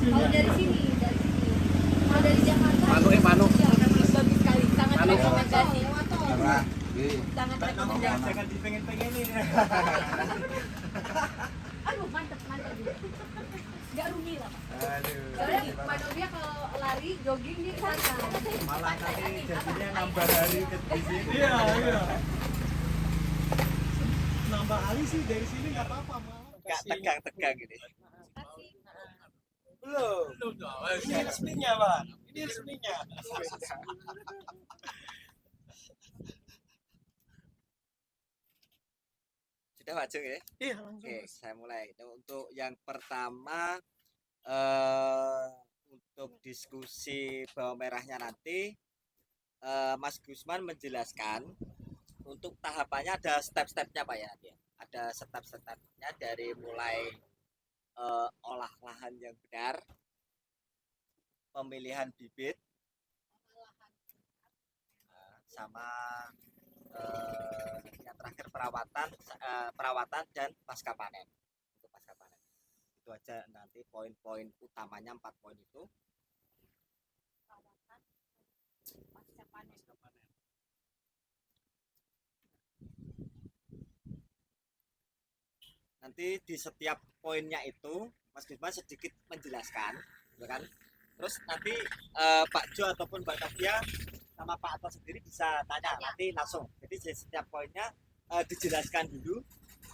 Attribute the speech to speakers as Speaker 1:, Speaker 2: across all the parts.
Speaker 1: Kalau dari sini, kalau dari Jakarta,
Speaker 2: Manu.
Speaker 1: ya, bagus sekali, sangat rekomendasi.
Speaker 2: Karena
Speaker 1: Sangat rekomendasi.
Speaker 3: Jangan dipengen-pengenin.
Speaker 1: Aduh, mantep. Gak rugi lah, Pak.
Speaker 3: Aduh.
Speaker 1: Soalnya Pak Novia kalau lari, jogging dia santai.
Speaker 3: Malah nanti jadinya nambah hari ke di sini. Iya. Nambah hari sih dari sini nggak apa-apa malah.
Speaker 2: nggak tegang-tegang gini.
Speaker 3: Belum. Ini resminya, Pak. Ini resminya.
Speaker 2: Sudah Pak Jung ya?
Speaker 3: Iya, langsung.
Speaker 2: Oke, saya mulai. Untuk yang pertama untuk diskusi bawang merahnya nanti Mas Gusman menjelaskan untuk tahapannya ada step-stepnya Pak ya. Ada step-stepnya dari mulai olah lahan yang benar, pemilihan bibit, sama yang terakhir perawatan dan pasca panen. Untuk pasca panen itu aja nanti poin-poin utamanya 4 poin itu.
Speaker 1: Pasca panen.
Speaker 2: Nanti di setiap poinnya itu Mas Gusman sedikit menjelaskan, ya kan? Terus nanti Pak Jo ataupun Mbak Novia sama Pak Ato sendiri bisa tanya nanti langsung. Jadi di setiap poinnya dijelaskan dulu.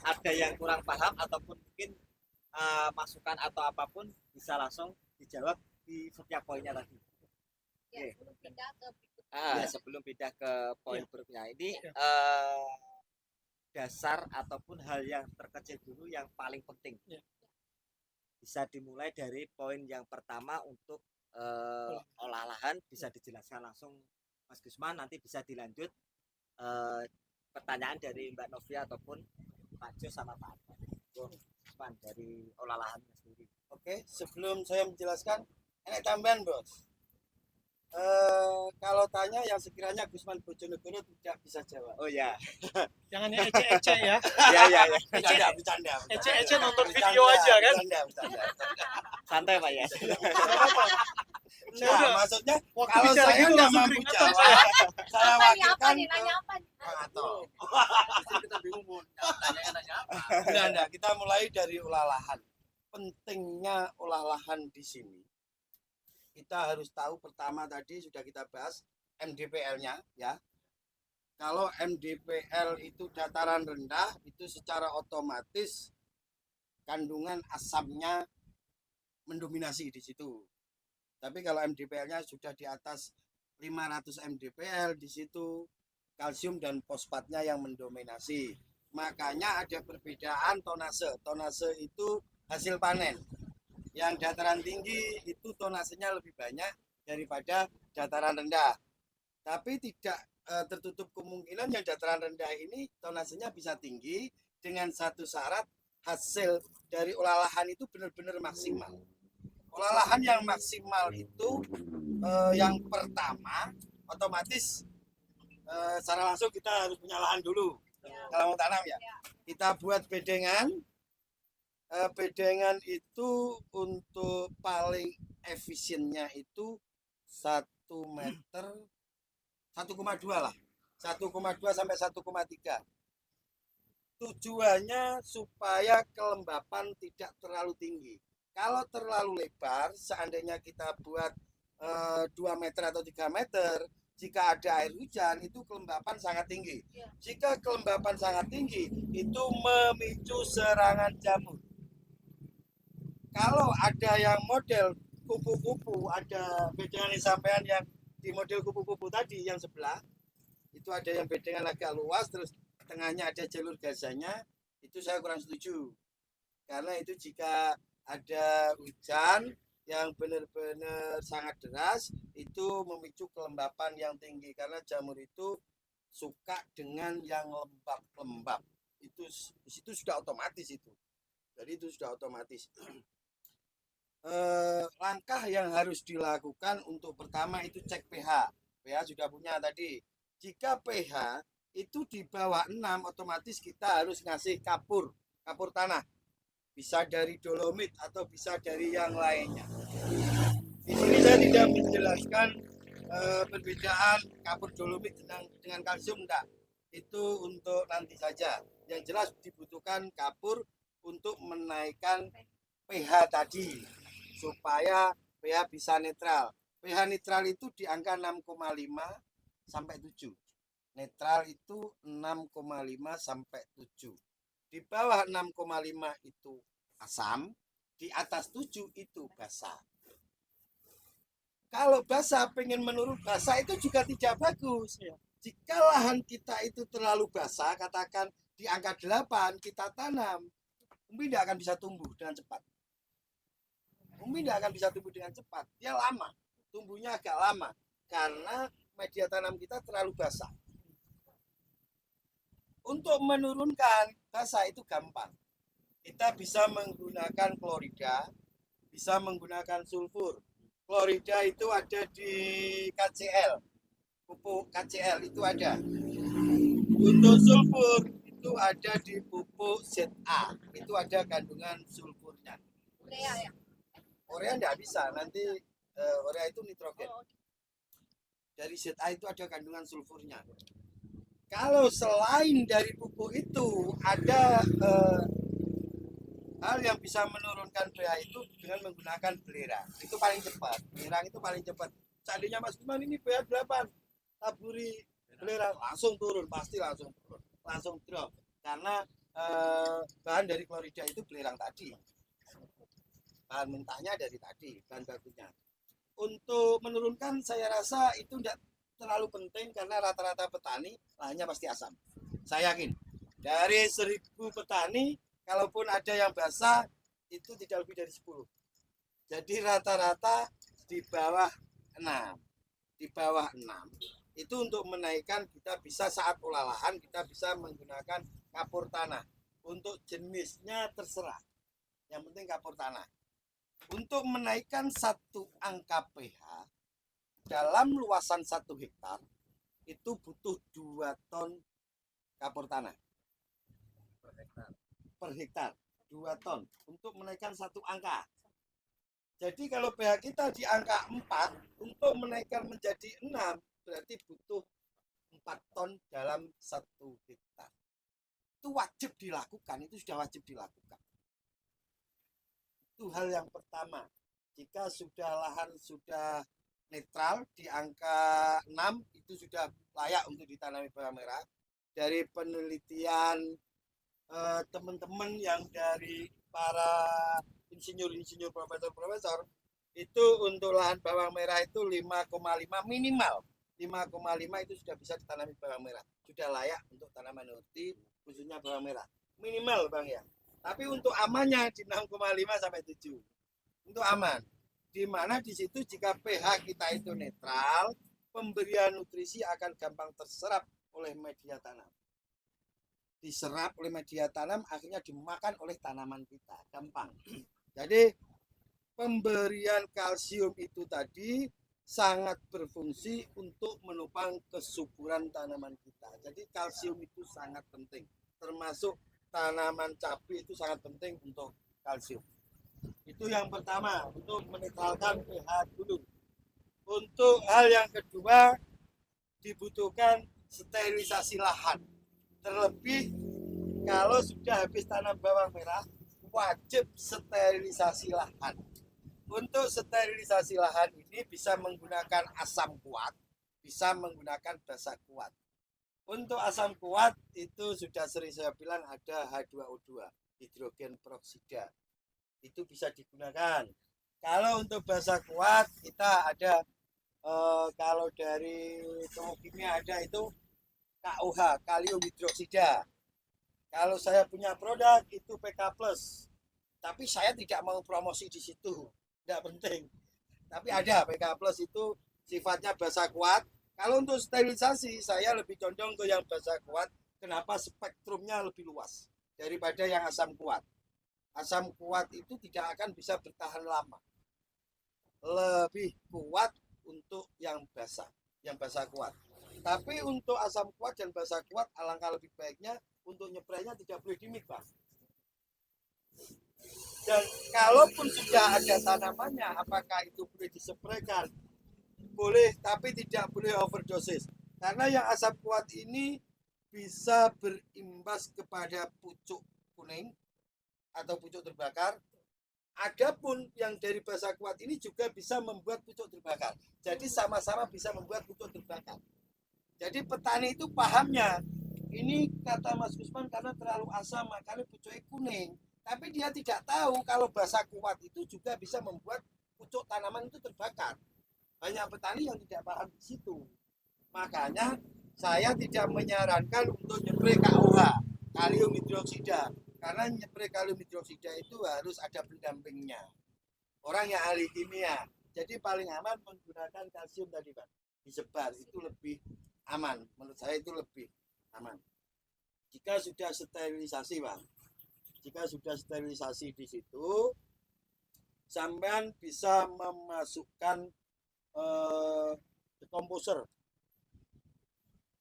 Speaker 2: Ada yang kurang paham ataupun mungkin masukan atau apapun bisa langsung dijawab di setiap poinnya tadi.
Speaker 1: Ya, sebelum pindah ke berikutnya.
Speaker 2: Sebelum pindah ke poin berikutnya ini dasar ataupun hal yang terkecil dulu yang paling penting. Bisa dimulai dari poin yang pertama untuk olah lahan, bisa dijelaskan langsung Mas Gusman, nanti bisa dilanjut pertanyaan dari Mbak Novia ataupun Pak Jo sama Pak Gusman dari olah lahannya sendiri.
Speaker 4: Oke, sebelum saya menjelaskan, enak tambahan bos. Kalau tanya yang sekiranya Gusman Bojonegoro tidak bisa jawab.
Speaker 2: Oh ya,
Speaker 3: Jangan ece-ece ya.
Speaker 2: ya.
Speaker 4: Bercanda.
Speaker 3: Ece-ece nonton video aja kan.
Speaker 4: Bercanda.
Speaker 2: Santai Pak ya.
Speaker 4: Nah, maksudnya
Speaker 3: Waktu
Speaker 4: kalau
Speaker 3: bicara
Speaker 4: saya
Speaker 3: gitu
Speaker 4: nggak
Speaker 3: langsung
Speaker 4: mampu
Speaker 3: keringetan
Speaker 4: jawab, saya
Speaker 1: Apa
Speaker 4: wakilkan
Speaker 1: nih?
Speaker 4: ke
Speaker 1: Nanya apa nih?
Speaker 4: Pak Ato.
Speaker 5: Kita bingung mau nanya apa.
Speaker 4: Enggak, kita mulai dari olah lahan. Pentingnya olah lahan di sini. Kita harus tahu pertama tadi sudah kita bahas MDPL-nya ya. Kalau MDPL itu dataran rendah, itu secara otomatis kandungan asamnya mendominasi di situ. Tapi kalau MDPL-nya sudah di atas 500 MDPL, di situ kalsium dan fosfatnya yang mendominasi. Makanya ada perbedaan tonase. Tonase itu hasil panen. Yang dataran tinggi itu tonasenya lebih banyak daripada dataran rendah. Tapi tidak tertutup kemungkinan yang dataran rendah ini tonasenya bisa tinggi dengan satu syarat, hasil dari olah lahan itu benar-benar maksimal. Olah lahan yang maksimal itu yang pertama otomatis secara langsung kita harus punya lahan dulu. Kalau mau tanam ya. Kita buat bedengan. Bedengan itu untuk paling efisiennya itu 1 meter 1,2 lah, 1,2 sampai 1,3. Tujuannya supaya kelembapan tidak terlalu tinggi. Kalau terlalu lebar, seandainya kita buat 2 meter atau 3 meter, jika ada air hujan itu kelembapan sangat tinggi. Jika kelembapan sangat tinggi, itu memicu serangan jamur. Kalau ada yang model kupu-kupu, ada bedengan sampean yang di model kupu-kupu tadi yang sebelah, itu ada yang bedengan agak luas, terus tengahnya ada jalur gazanya, itu saya kurang setuju. Karena itu jika ada hujan yang benar-benar sangat deras, itu memicu kelembapan yang tinggi. Karena jamur itu suka dengan yang lembab-lembab. Itu di situ sudah otomatis itu. Jadi itu sudah otomatis. Langkah yang harus dilakukan untuk pertama itu cek pH. pH sudah punya tadi. Jika pH itu di bawah 6, otomatis kita harus ngasih kapur tanah. bisa dari dolomit atau bisa dari yang lainnya. Di sini saya tidak menjelaskan perbedaan kapur dolomit dengan kalsium, enggak. Itu untuk nanti saja. Yang jelas dibutuhkan kapur untuk menaikkan pH tadi supaya pH bisa netral. pH netral itu di angka 6,5 sampai 7. Netral itu 6,5 sampai 7. Di bawah 6,5 itu asam, di atas 7 itu basa. Kalau basa pengen menurun basa itu juga tidak bagus. Jika lahan kita itu terlalu basah, katakan di angka 8 kita tanam, umbi tidak akan bisa tumbuh dengan cepat. Umbi tidak akan bisa tumbuh dengan cepat. Dia lama, tumbuhnya agak lama karena media tanam kita terlalu basah. Untuk menurunkan basah itu gampang. Kita bisa menggunakan klorida, bisa menggunakan sulfur. Klorida itu ada di KCL, pupuk KCL itu ada. Untuk sulfur itu ada di pupuk ZA, itu ada kandungan sulfurnya.
Speaker 1: Urea ya.
Speaker 4: Urea tidak bisa, nanti urea itu nitrogen. Dari ZA itu ada kandungan sulfurnya. Kalau selain dari pupuk itu ada hal yang bisa menurunkan pH itu dengan menggunakan belerang. Itu paling cepat. Belerang itu paling cepat. Seandainya Mas Gusman ini pH 8, taburi belerang langsung turun, pasti langsung turun, langsung drop. Karena bahan dari klorida itu belerang tadi. Bahan mentahnya dari tadi, bahan bakunya. Untuk menurunkan saya rasa itu tidak terlalu penting karena rata-rata petani lahannya pasti asam. Saya yakin dari 1000 petani kalaupun ada yang basah itu tidak lebih dari 10. Jadi rata-rata di bawah 6. Di bawah 6 itu untuk menaikkan kita bisa saat olah lahan kita bisa menggunakan kapur tanah. Untuk jenisnya terserah. Yang penting kapur tanah. Untuk menaikkan satu angka pH dalam luasan 1 hektar itu butuh 2 ton kapur tanah per hektar 2 ton untuk menaikkan satu angka. Jadi kalau pH kita di angka 4 untuk menaikkan menjadi 6 berarti butuh 4 ton dalam 1 hektar. Itu wajib dilakukan, itu sudah wajib dilakukan. Itu hal yang pertama. Jika sudah lahan sudah netral di angka 6 itu sudah layak untuk ditanami bawang merah. Dari penelitian teman-teman yang dari para insinyur-insinyur profesor-profesor itu untuk lahan bawang merah itu 5,5 minimal 5,5 itu sudah bisa ditanami bawang merah, sudah layak untuk tanaman horti khususnya bawang merah minimal Bang ya. Tapi untuk amannya di 6,5 sampai 7 untuk aman. Di mana di situ jika pH kita itu netral, pemberian nutrisi akan gampang terserap oleh media tanam. Diserap oleh media tanam, akhirnya dimakan oleh tanaman kita, gampang. Jadi pemberian kalsium itu tadi sangat berfungsi untuk menopang kesuburan tanaman kita. Jadi kalsium itu sangat penting, termasuk tanaman cabai itu sangat penting untuk kalsium. Itu yang pertama, untuk menetralkan pH dulu. Untuk hal yang kedua, dibutuhkan sterilisasi lahan. Terlebih kalau sudah habis tanam bawang merah, wajib sterilisasi lahan. Untuk sterilisasi lahan ini bisa menggunakan asam kuat, bisa menggunakan basa kuat. Untuk asam kuat itu sudah sering saya bilang ada H2O2, hidrogen peroksida. Itu bisa digunakan. Kalau untuk basa kuat kita ada kalau dari kimia ada itu KOH, kalium hidroksida. Kalau saya punya produk itu PK+. Tapi saya tidak mau promosi di situ, tidak penting. Tapi ada PK+ itu sifatnya basa kuat. Kalau untuk sterilisasi saya lebih condong ke yang basa kuat. Kenapa? Spektrumnya lebih luas daripada yang asam kuat. Asam kuat itu tidak akan bisa bertahan lama. Lebih kuat untuk yang basa kuat. Tapi untuk asam kuat dan basa kuat alangkah lebih baiknya untuk nyepraynya tidak boleh di mix, Bang. Dan kalaupun sudah ada tanamannya, apakah itu boleh dispraykan? Boleh, tapi tidak boleh overdosis. Karena yang asap kuat ini bisa berimbas kepada pucuk kuning atau pucuk terbakar. Adapun yang dari basa kuat ini juga bisa membuat pucuk terbakar. Jadi sama-sama bisa membuat pucuk terbakar. Jadi petani itu pahamnya, ini kata Mas Gusman karena terlalu asam makanya pucuknya kuning. Tapi dia tidak tahu kalau basa kuat itu juga bisa membuat pucuk tanaman itu terbakar. Banyak petani yang tidak paham di situ. Makanya saya tidak menyarankan untuk nyepray KOH, kalium hidroksida. Karena nyepray kalium hidroksida itu harus ada pendampingnya. Orang yang ahli kimia. Jadi paling aman menggunakan kalsium tadi Pak. Disebar itu lebih aman. Menurut saya itu lebih aman. Jika sudah sterilisasi Pak. Jika sudah sterilisasi di situ, sampean bisa memasukkan decomposer.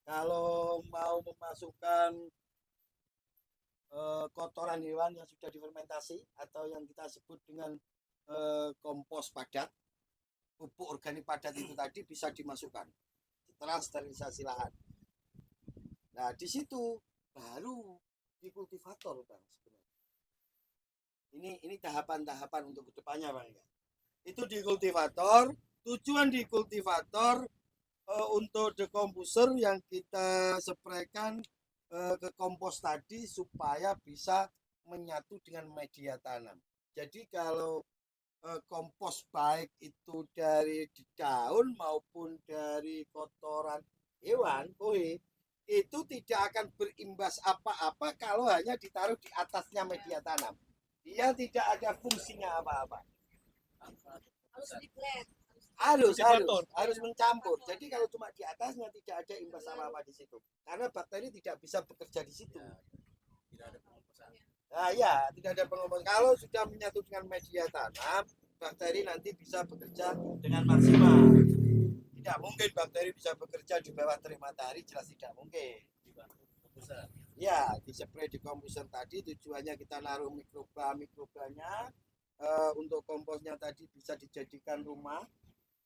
Speaker 4: Kalau mau memasukkan kotoran hewan yang sudah difermentasi atau yang kita sebut dengan kompos padat, pupuk organik padat itu tadi bisa dimasukkan setelah sterilisasi lahan. Nah, di situ baru di kultivator Bang sebenarnya. Ini tahapan-tahapan untuk kedepannya Bang ya. Itu di kultivator, tujuan di kultivator untuk decomposer yang kita spraykan ke kompos tadi supaya bisa menyatu dengan media tanam. Jadi kalau kompos baik itu dari daun maupun dari kotoran hewan, kohe, itu tidak akan berimbas apa-apa kalau hanya ditaruh di atasnya media tanam. Dia tidak ada fungsinya apa-apa.
Speaker 1: Harus di-blend.
Speaker 4: Harus mencampur. Jadi kalau cuma di atasnya tidak ada imbas apa-apa di situ. Karena bakteri tidak bisa bekerja di situ.
Speaker 5: Tidak ada pengomposan.
Speaker 4: Nah ya, tidak ada pengomposan. Kalau sudah menyatu dengan media tanam, bakteri nanti bisa bekerja dengan maksimal. Tidak mungkin bakteri bisa bekerja di bawah terik matahari, jelas tidak mungkin. Ya, di spray di komposer tadi tujuannya kita naruh mikrobanya untuk komposnya tadi bisa dijadikan rumah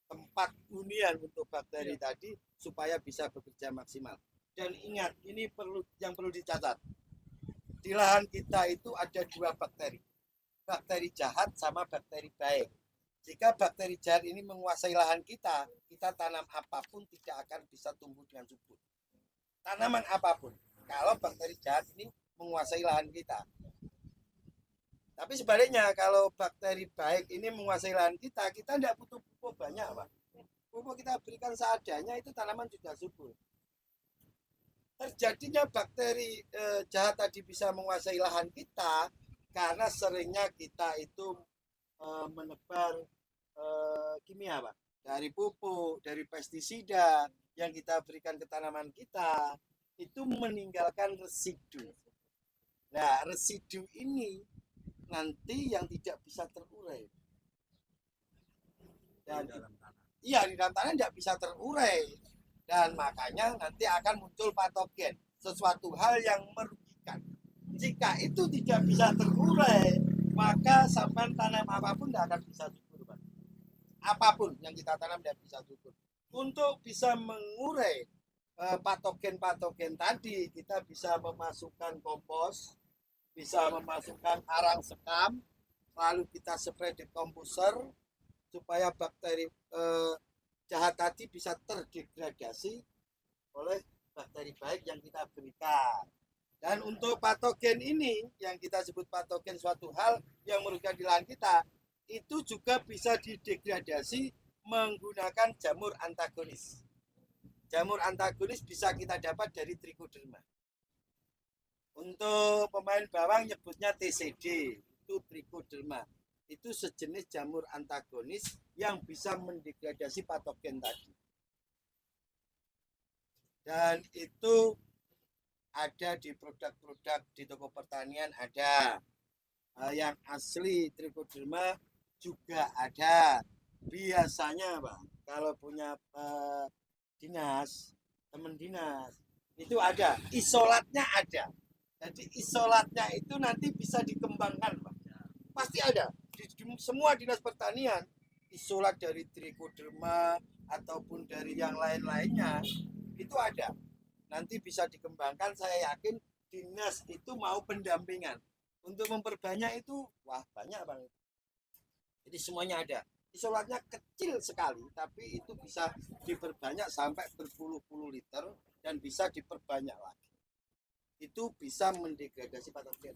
Speaker 4: tempat hunian untuk bakteri tadi supaya bisa bekerja maksimal. Dan ingat, ini yang perlu dicatat. Di lahan kita itu ada dua bakteri. Bakteri jahat sama bakteri baik. Jika bakteri jahat ini menguasai lahan kita tanam apapun tidak akan bisa tumbuh dengan subur. Tanaman apapun. Kalau bakteri jahat ini menguasai lahan kita. Tapi sebaliknya kalau bakteri baik ini menguasai lahan kita tidak butuh pupuk banyak Pak. Pupuk kita berikan seadanya itu tanaman juga subur. Terjadinya bakteri jahat tadi bisa menguasai lahan kita karena seringnya kita itu menebar kimia Pak. Dari pupuk, dari pestisida yang kita berikan ke tanaman kita itu meninggalkan residu. Nah, residu ini nanti yang tidak bisa terurai. Dan di dalam tanah tidak bisa terurai. Dan makanya nanti akan muncul patogen, sesuatu hal yang merugikan. Jika itu tidak bisa terurai, maka sampai tanam apapun tidak akan bisa subur, Pak. Apapun yang kita tanam tidak bisa subur. Untuk bisa mengurai patogen-patogen tadi, kita bisa memasukkan kompos, bisa memasukkan arang sekam, lalu kita spray decomposer supaya bakteri jahat tadi bisa terdegradasi oleh bakteri baik yang kita berikan. Dan untuk patogen ini yang kita sebut patogen suatu hal yang merugikan di lahan kita, itu juga bisa didegradasi menggunakan jamur antagonis. Jamur antagonis bisa kita dapat dari Trichoderma. Untuk pemain bawang nyebutnya TCD, itu Trichoderma. Itu sejenis jamur antagonis yang bisa mendegradasi patogen tadi. Dan itu ada di produk-produk di toko pertanian ada. Yang asli Trichoderma juga ada. Biasanya Pak, kalau punya dinas, teman dinas, itu ada. Isolatnya ada. Jadi isolatnya itu nanti bisa dikembangkan Pak. pasti ada di semua dinas pertanian. Isolat dari trichoderma ataupun dari yang lain-lainnya itu ada. Nanti bisa dikembangkan, saya yakin dinas itu mau pendampingan untuk memperbanyak itu. Wah, banyak banget. Jadi semuanya ada. Isolatnya kecil sekali, tapi itu bisa diperbanyak sampai berpuluh-puluh liter dan bisa diperbanyak lagi. Itu bisa mendegradasi patogen.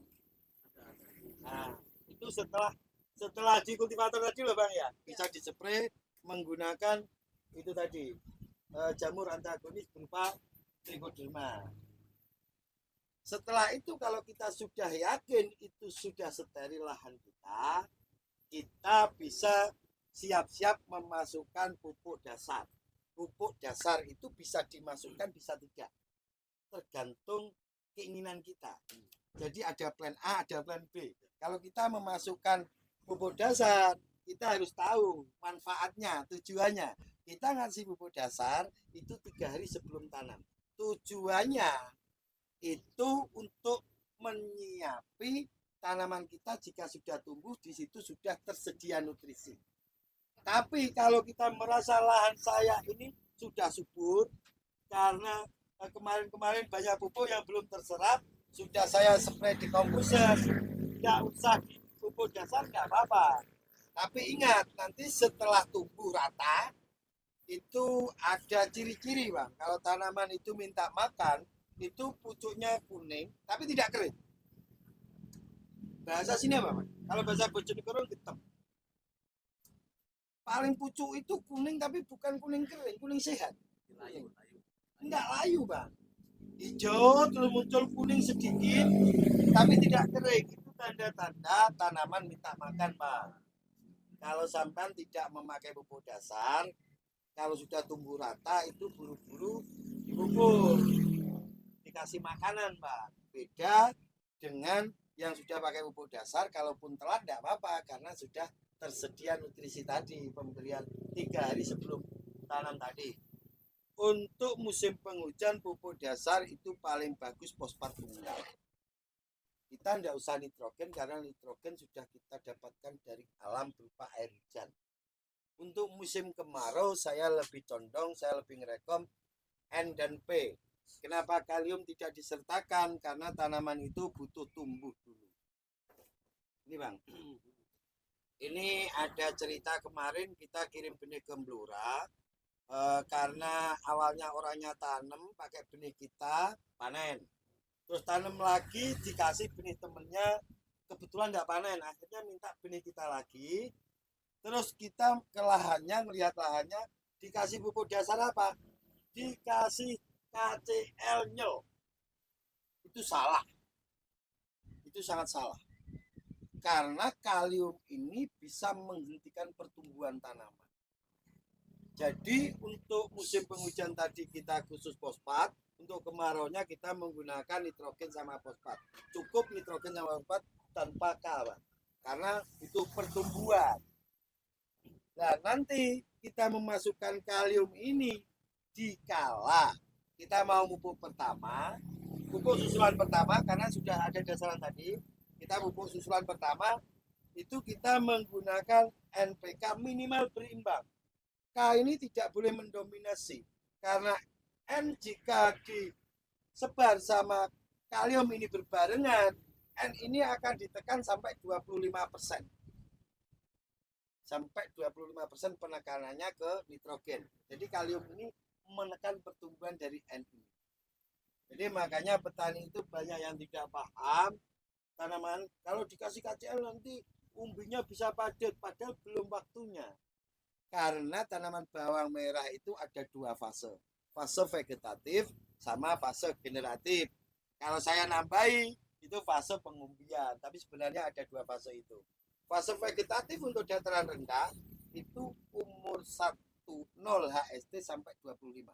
Speaker 4: Nah, itu setelah di kultivator tadi loh Bang ya, bisa dispray menggunakan itu tadi jamur antagonis berupa trichoderma. Setelah itu kalau kita sudah yakin itu sudah steril lahan kita bisa siap-siap memasukkan pupuk dasar. Pupuk dasar itu bisa dimasukkan, bisa tidak. Tergantung keinginan kita. Jadi ada plan A, ada plan B. Kalau kita memasukkan pupuk dasar, kita harus tahu manfaatnya, tujuannya. Kita ngasih pupuk dasar itu 3 hari sebelum tanam. Tujuannya itu untuk menyiapi tanaman kita jika sudah tumbuh, di situ sudah tersedia nutrisi. Tapi kalau kita merasa lahan saya ini sudah subur, karena kemarin-kemarin banyak pupuk yang belum terserap, sudah saya spray di komposer, tidak usah di pupuk dasar, nggak apa-apa. Tapi ingat, nanti setelah tumbuh rata, itu ada ciri-ciri Bang. Kalau tanaman itu minta makan, itu pucuknya kuning, tapi tidak kering. Bahasa sini apa Bang? Kalau bahasa Bojonegoro hitam. Paling pucuk itu kuning, tapi bukan kuning kering, kuning sehat. Enggak layu Bang. Hijau terus muncul kuning sedikit, tapi tidak kering. Itu tanda-tanda tanaman minta makan Bang. Kalau sampai tidak memakai pupuk dasar, kalau sudah tumbuh rata itu buru-buru dipupuk, dikasih makanan Pak. Beda dengan yang sudah pakai pupuk dasar, kalaupun telat tidak apa-apa karena sudah tersedia nutrisi tadi, pemberian 3 hari sebelum tanam tadi. Untuk musim penghujan pupuk dasar itu paling bagus fosfat tunggal. Kita tidak usah nitrogen karena nitrogen sudah kita dapatkan dari alam berupa air hujan. Untuk musim kemarau saya lebih condong, saya lebih ngerekom N dan P. Kenapa kalium tidak disertakan? Karena tanaman itu butuh tumbuh dulu. Ini Bang, ini ada cerita kemarin kita kirim benih ke Blora, karena awalnya orangnya tanam pakai benih kita, panen. Terus tanam lagi, dikasih benih temennya, kebetulan nggak panen. Akhirnya minta benih kita lagi. Terus kita ke lahannya, melihat lahannya, dikasih pupuk dasar apa? Dikasih KCL nyel. Itu salah. Itu sangat salah. Karena kalium ini bisa menghentikan pertumbuhan tanaman. Jadi untuk musim penghujan tadi kita khusus fosfat, untuk kemaraunya kita menggunakan nitrogen sama fosfat. Cukup nitrogen sama fosfat tanpa K, karena itu pertumbuhan. Nah nanti kita memasukkan kalium ini dikala kita mau pupuk pertama, pupuk susulan pertama karena sudah ada dasaran tadi. Kita pupuk susulan pertama itu kita menggunakan NPK minimal berimbang. K ini tidak boleh mendominasi karena N jika disebar sama kalium ini berbarengan, N ini akan ditekan sampai 25%. Sampai 25% penekanannya ke nitrogen. Jadi kalium ini menekan pertumbuhan dari N ini. Jadi makanya petani itu banyak yang tidak paham tanaman kalau dikasih KCL nanti umbinya bisa padat, padahal belum waktunya. Karena tanaman bawang merah itu ada 2 fase. Fase vegetatif sama fase generatif. Kalau saya nambahi itu fase pengumbian, tapi sebenarnya ada 2 fase itu. Fase vegetatif untuk dataran rendah itu umur 10 HST sampai 25.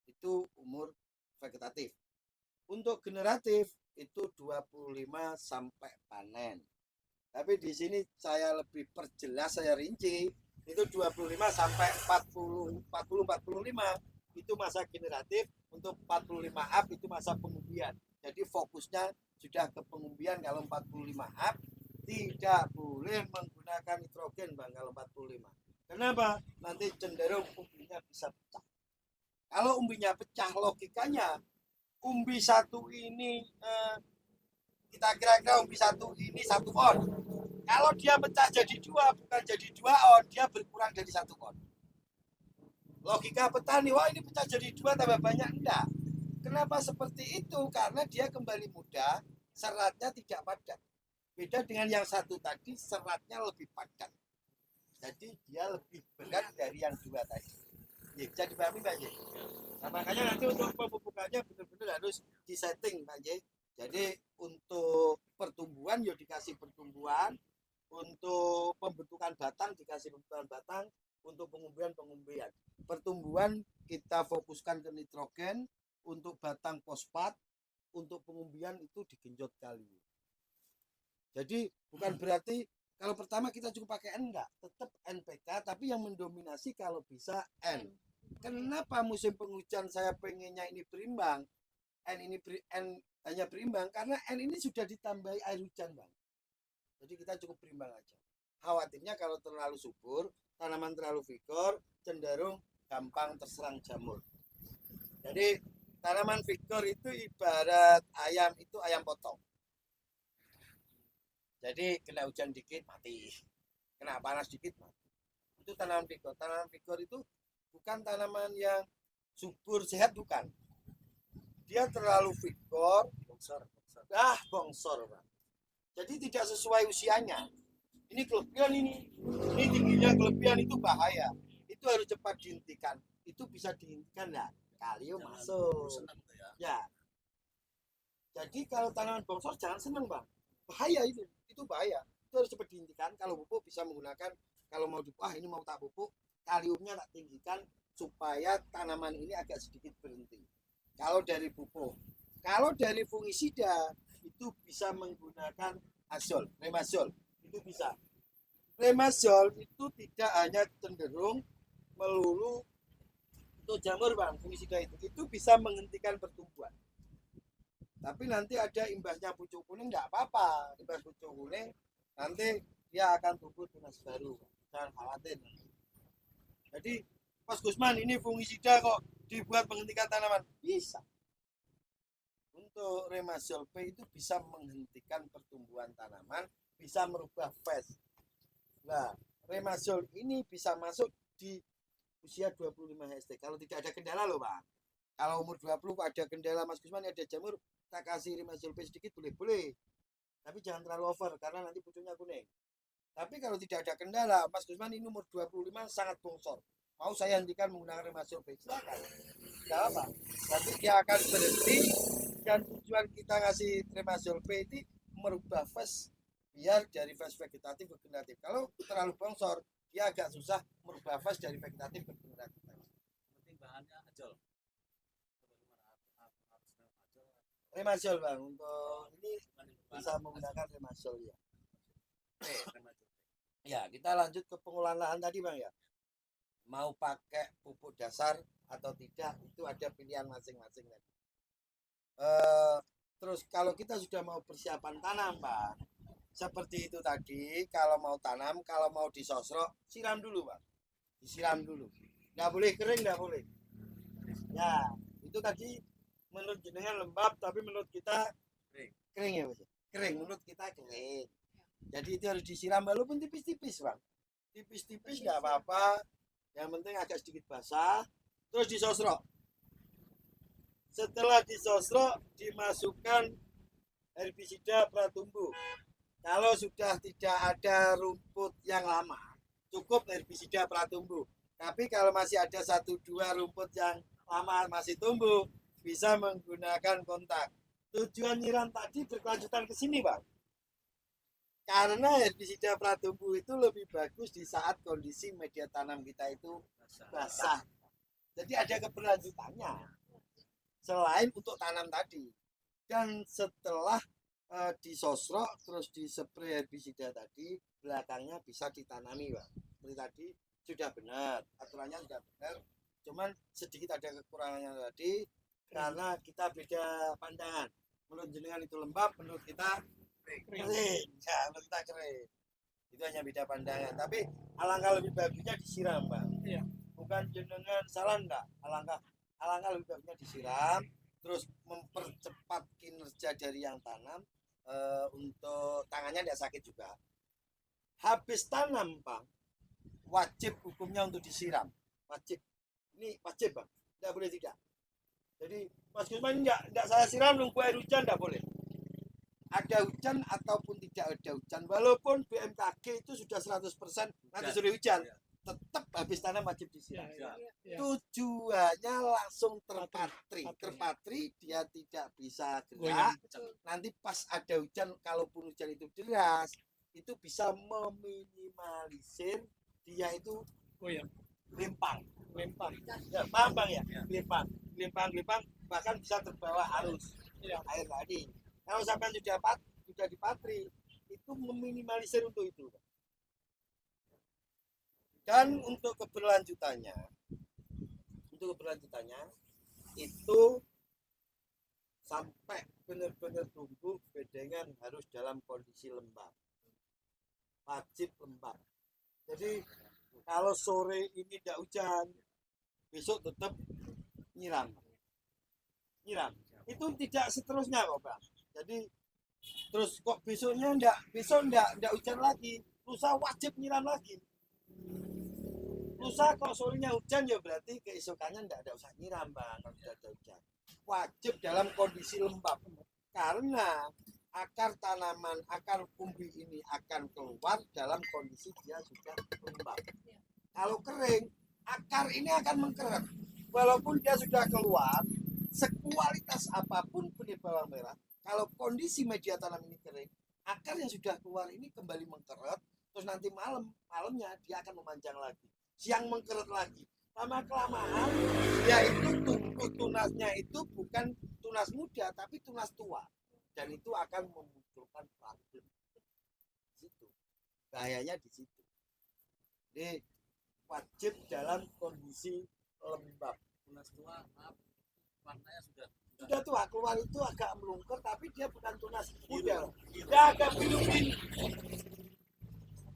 Speaker 4: Itu umur vegetatif. Untuk generatif itu 25 sampai panen. Tapi di sini saya lebih perjelas, saya rinci. Itu 25 sampai 40 45 itu masa generatif, untuk 45 up itu masa pengumbian. Jadi fokusnya sudah ke pengumbian kalau 45 up tidak boleh menggunakan nitrogen Bang kalau 45. Kenapa? Nanti cenderung umbinya bisa pecah. Kalau umbinya pecah, logikanya umbi satu ini kita kira-kira umbi satu ini 1 on. Kalau dia pecah jadi 2, bukan jadi 2 on, dia berkurang dari 1 on. Logika petani, wah ini pecah jadi 2 tambah banyak, enggak. Kenapa seperti itu? Karena dia kembali muda, seratnya tidak padat. Beda dengan yang satu tadi, seratnya lebih padat. Jadi dia lebih berat dari yang 2 tadi. Ya, bisa dipahami Pak J. Nah, makanya nanti untuk pemupukannya benar-benar harus disetting Pak J. Jadi untuk pertumbuhan ya dikasih pertumbuhan, untuk pembentukan batang dikasih pembentukan batang, untuk pengumbian. Pertumbuhan kita fokuskan ke nitrogen, untuk batang fosfat, untuk pengumbian itu digenjot kalium. Jadi bukan berarti kalau pertama kita cukup pakai N, enggak, tetap NPK, tapi yang mendominasi kalau bisa N. Kenapa musim penghujan saya pengennya ini berimbang? N hanya berimbang karena N ini sudah ditambahi air hujan Bang. Jadi kita cukup berimbang aja. Khawatirnya kalau terlalu subur, tanaman terlalu vigor, cenderung gampang terserang jamur. Jadi tanaman vigor itu ibarat ayam, itu ayam potong. Jadi kena hujan dikit mati, kena panas dikit mati. Itu tanaman vigor. Tanaman vigor itu bukan tanaman yang subur sehat, bukan. Dia terlalu vigor, bongsor Pak. Jadi tidak sesuai usianya. Ini kelebihan ini tingginya kelebihan, itu bahaya. Itu harus cepat dihentikan. Itu bisa dihentikan ya, kalium masuk. Ya. Jadi kalau tanaman bongsor jangan senang Bang. Bahaya itu bahaya. Itu harus cepat dihentikan. Kalau pupuk bisa menggunakan, kalau mau ini mau tak pupuk, kaliumnya tak tinggikan supaya tanaman ini agak sedikit berhenti. Kalau dari pupuk, kalau dari fungisida itu bisa menggunakan azol, remazol, itu bisa. Remazol itu tidak hanya cenderung melulu untuk jamur Bang, fungisida itu bisa menghentikan pertumbuhan. Tapi nanti ada imbasnya pucuk kuning, nggak apa-apa. Imbas pucuk kuning nanti dia akan tumbuh tunas baru, jangan khawatir. Jadi Mas Gusman, ini fungisida kok dibuat menghentikan tanaman? Bisa. Untuk Remazol P itu bisa menghentikan pertumbuhan tanaman, bisa merubah fase. Nah, Remazol ini bisa masuk di usia 25 HST. Kalau tidak ada kendala loh Pak. Kalau umur 20 ada kendala Mas Gusman, ada jamur, tak kasih Remazol P sedikit boleh. Tapi jangan terlalu over karena nanti pucuknya kuning. Tapi kalau tidak ada kendala, Mas Gusman ini umur 25 sangat bongsor. Mau saya hentikan menggunakan Remazol P, silakan. Tidak apa. Nanti dia akan berhenti, dan tujuan kita ngasih Remazol P ini merubah fase biar dari fase vegetatif ke generatif. Kalau terlalu bongsor, dia agak susah merubah fase dari vegetatif ke generatif.
Speaker 5: Penting bahannya ajol.
Speaker 4: Remazol Bang, untuk ini bisa menggunakan Remazol ya. Ya, kita lanjut ke pengolahan lahan tadi Bang ya. Mau pakai pupuk dasar atau tidak, itu ada pilihan masing-masing tadi. Terus kalau kita sudah mau persiapan tanam Bang, seperti itu tadi, kalau mau tanam, kalau mau disosrok, siram dulu Bang. Disiram dulu. Nggak boleh kering, nggak boleh. Ya, itu tadi menurut jenengan lembab, tapi menurut kita kering ya Mas. Kering, menurut kita kering. Jadi itu harus disiram walaupun tipis-tipis Bang. Tipis-tipis nggak apa-apa. Yang penting agak sedikit basah. Terus disosrok. Setelah disosrok, dimasukkan herbisida pratumbuh. Kalau sudah tidak ada rumput yang lama, cukup herbisida pratumbuh. Tapi kalau masih ada 1-2 rumput yang lama masih tumbuh, bisa menggunakan kontak. Tujuan nyiram tadi berkelanjutan ke sini Bang. Karena herbisida pratumbuh itu lebih bagus di saat kondisi media tanam kita itu basah. Jadi ada keberlanjutannya. Selain untuk tanam tadi. Dan setelah disosrok terus dispray herbisida tadi, belakangnya bisa ditanami Bang. Seperti tadi sudah benar, aturannya sudah benar. Cuman sedikit ada kekurangannya tadi karena kita beda pandangan. Menurut jenengan itu lembab, menurut kita kering ya, mentah kering. Itu hanya beda pandangan, tapi alangkah lebih bagusnya disiram, Bang.
Speaker 3: Iya.
Speaker 4: Bukan jenengan salah enggak, alangkah lebih bagusnya disiram, terus mempercepat kinerja dari yang tanam, untuk tangannya tidak sakit juga. Habis tanam, Bang, wajib hukumnya untuk disiram, wajib. Ini wajib, Bang, tidak boleh tidak. Jadi Mas Gusman enggak saya siram nunggu air hujan, tidak boleh. Ada hujan ataupun tidak ada hujan, walaupun BMKG itu sudah 100% nanti sore hujan, tetap habis tanam wajib disiram.
Speaker 3: Ya.
Speaker 4: Tujuannya langsung terpatri, dia tidak bisa gerak. Nanti pas ada hujan, kalaupun hujan itu deras, itu bisa meminimalisir dia itu lempang. Ya, paham Bang ya? Lempang, bahkan bisa terbawa arus air tadi. Kalau sampai sudah dipatri, itu meminimalisir untuk itu. Dan untuk keberlanjutannya itu sampai benar-benar tumbuh, bedengan harus dalam kondisi lembab, wajib lembab. Jadi kalau sore ini tidak hujan, besok tetap nyiram. Itu tidak seterusnya kok, Bang. Jadi terus kok besok enggak hujan lagi, lusa wajib nyiram lagi. Lusa kok sorenya hujan, ya berarti keesokannya enggak ada usah nyiram, Bang, kalau sudah ada hujan. Wajib dalam kondisi lembab. Karena akar tanaman, akar umbi ini akan keluar dalam kondisi dia sudah lembab. Kalau kering, akar ini akan mengkeret. Walaupun dia sudah keluar, sekualitas apapun benih bawang merah, kalau kondisi media tanam ini kering, akar yang sudah keluar ini kembali mengkeret, terus nanti malamnya dia akan memanjang lagi, siang mengkeret lagi. Lama-kelamaan dia itu tumbuh, tunasnya itu bukan tunas muda, tapi tunas tua, dan itu akan memunculkan problem. Situ bahayanya di situ. Jadi wajib dalam kondisi lembab.
Speaker 5: Tunas tua, maaf, warnanya sudah
Speaker 4: tua, keluar itu agak melungker, tapi dia bukan tunas muda, dia agak biru,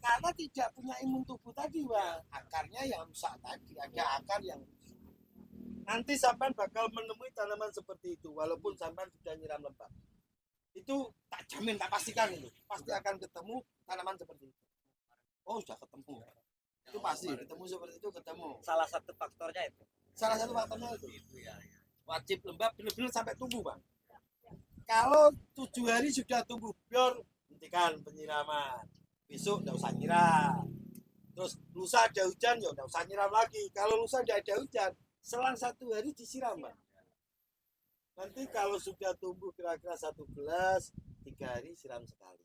Speaker 4: karena tidak punya imun tubuh tadi, Bang. Akarnya yang rusak tadi, ada akar yang rusak. Nanti sampai bakal menemui tanaman seperti itu, walaupun sampai sudah nyiram lembab. Itu tak jamin, tak pastikan itu pasti akan ketemu tanaman seperti itu. Oh, sudah ketemu, itu pasti ketemu seperti itu, ketemu.
Speaker 2: Salah satu faktornya itu.
Speaker 4: Wajib lembab benar-benar sampai tumbuh, Bang. Kalau 7 hari sudah tumbuh biar, hentikan penyiraman. Besok tidak usah nyiram. Terus lusa ada hujan, ya tidak usah nyiram lagi. Kalau lusa tidak ada hujan, selang 1 hari disiram, Bang. Nanti kalau sudah tumbuh kira-kira 1 gelas, 3 hari siram sekali.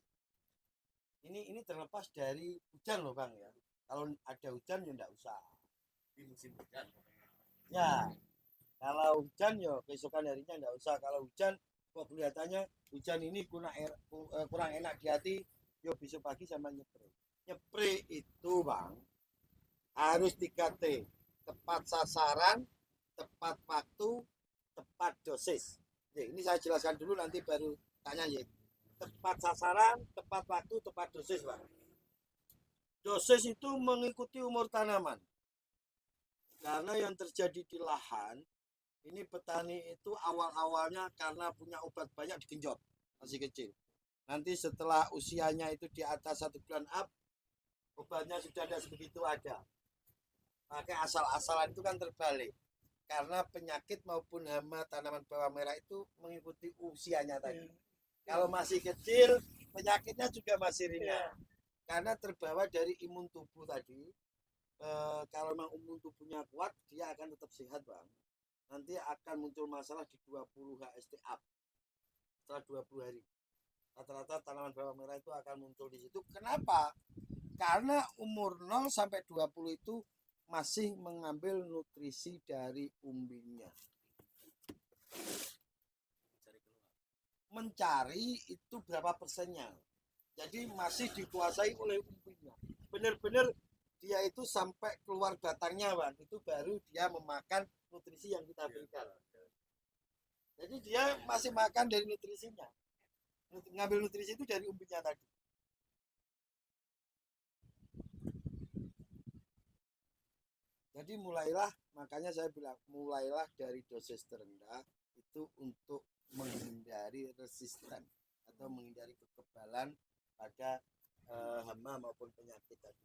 Speaker 4: Ini terlepas dari hujan loh, Bang ya. Kalau ada hujan ya tidak usah.
Speaker 5: di musim hujan.
Speaker 4: Ya, kalau hujan ya keesokan harinya enggak usah. Kalau hujan kok kelihatannya hujan ini kurang enak di hati, yo besok pagi sama nyepre. Nyepre itu, Bang, harus 3T. Tepat sasaran, tepat waktu, tepat dosis. Oke, ini saya jelaskan dulu, nanti baru tanya ya. Tepat sasaran, tepat waktu, tepat dosis, Bang. Dosis itu mengikuti umur tanaman. Karena yang terjadi di lahan, ini petani itu awal-awalnya karena punya obat banyak digenjot, masih kecil. Nanti setelah usianya itu di atas 1 bulan up, obatnya sudah ada sebegitu ada. Pakai asal-asalan itu kan terbalik. Karena penyakit maupun hama tanaman bawang merah itu mengikuti usianya tadi. Kalau masih kecil, penyakitnya juga masih ringan. Karena terbawa dari imun tubuh tadi. Kalau memang imun tubuhnya kuat, dia akan tetap sehat, Bang. Nanti akan muncul masalah di 20 HST up. Setelah 20 hari. Rata-rata tanaman bawang merah itu akan muncul di situ. Kenapa? Karena umur 0 sampai 20 itu masih mengambil nutrisi dari umbinya. Mencari itu berapa persennya. Jadi masih dikuasai oleh umbinya. Benar-benar dia itu sampai keluar batangnya, Bang. Itu baru dia memakan nutrisi yang kita berikan. Jadi dia masih makan dari nutrisinya. Ngambil nutrisi itu dari umbinya tadi. Jadi makanya saya bilang mulailah dari dosis terendah itu untuk menghindari resisten atau menghindari kekebalan pada hama maupun penyakit tadi.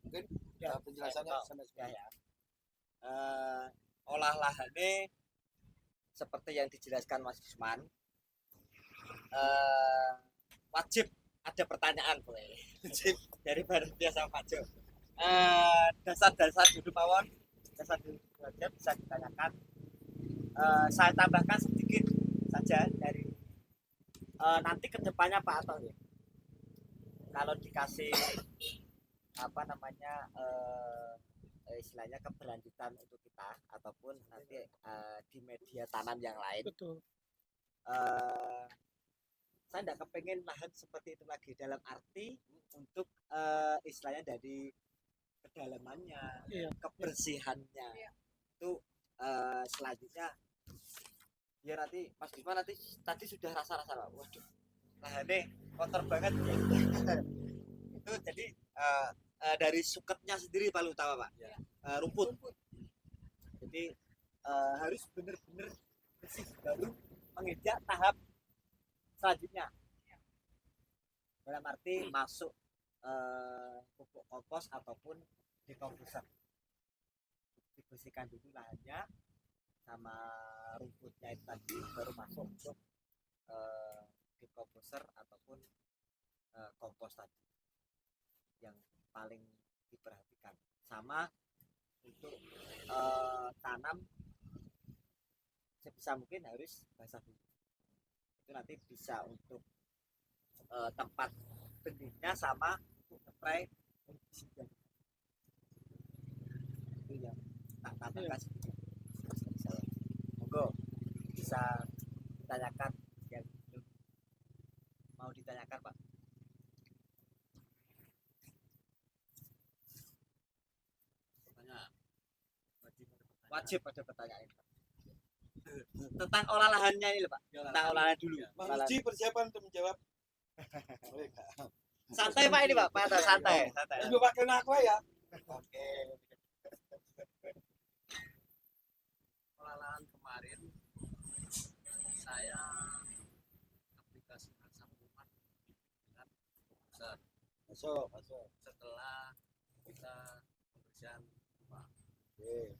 Speaker 4: Mungkin penjelasannya sampai sekarang.
Speaker 2: ya. Olah lahannya seperti yang dijelaskan Mas Gusman, wajib ada pertanyaan boleh dari Badan Biasa Pak Jo. Dasar-dasar dulu mawon, dasar dulu saja bisa ditanyakan. Saya tambahkan sedikit saja dari nanti kedepannya Pak Ato ya. Kalau dikasih apa namanya istilahnya keberlanjutan untuk kita ataupun nanti di media tanam yang lain.
Speaker 3: Betul.
Speaker 2: Saya tidak kepengen lahan seperti itu lagi dalam arti untuk istilahnya dari kedalamannya, kebersihannya itu selanjutnya biar nanti Mas Bima nanti tadi sudah rasa-rasa waduh lahannya kotor banget ya. Itu jadi dari suketnya sendiri paling utama Pak, rumput. Jadi harus benar-benar bersih baru menginjak tahap selanjutnya dalam arti masuk pupuk kompos ataupun dekomposer. Dibersihkan dulu lahannya sama rumputnya itu tadi baru masuk untuk dekomposer ataupun kompos tadi yang paling diperhatikan. Sama untuk tanam sebisa mungkin harus basah dulu. Itu nanti bisa untuk tempat benihnya sama spray herbisida. Itu yang tak tambahkan sedikit. Monggo bisa ditanyakan yang mau ditanyakan Pak. Wajib ada pertanyaan tentang olah lahannya ini Pak. Tentang olah lahan dulu.
Speaker 4: Mas Uji persiapan untuk menjawab.
Speaker 2: Santai Pak ini Pak, santai.
Speaker 4: Ibu Pak kena aku ya. Oke.
Speaker 5: Olah lahan kemarin saya aplikasi asam umat dengan besar.
Speaker 4: Masuk.
Speaker 5: Setelah kita pembersihan rumah.
Speaker 4: Oke.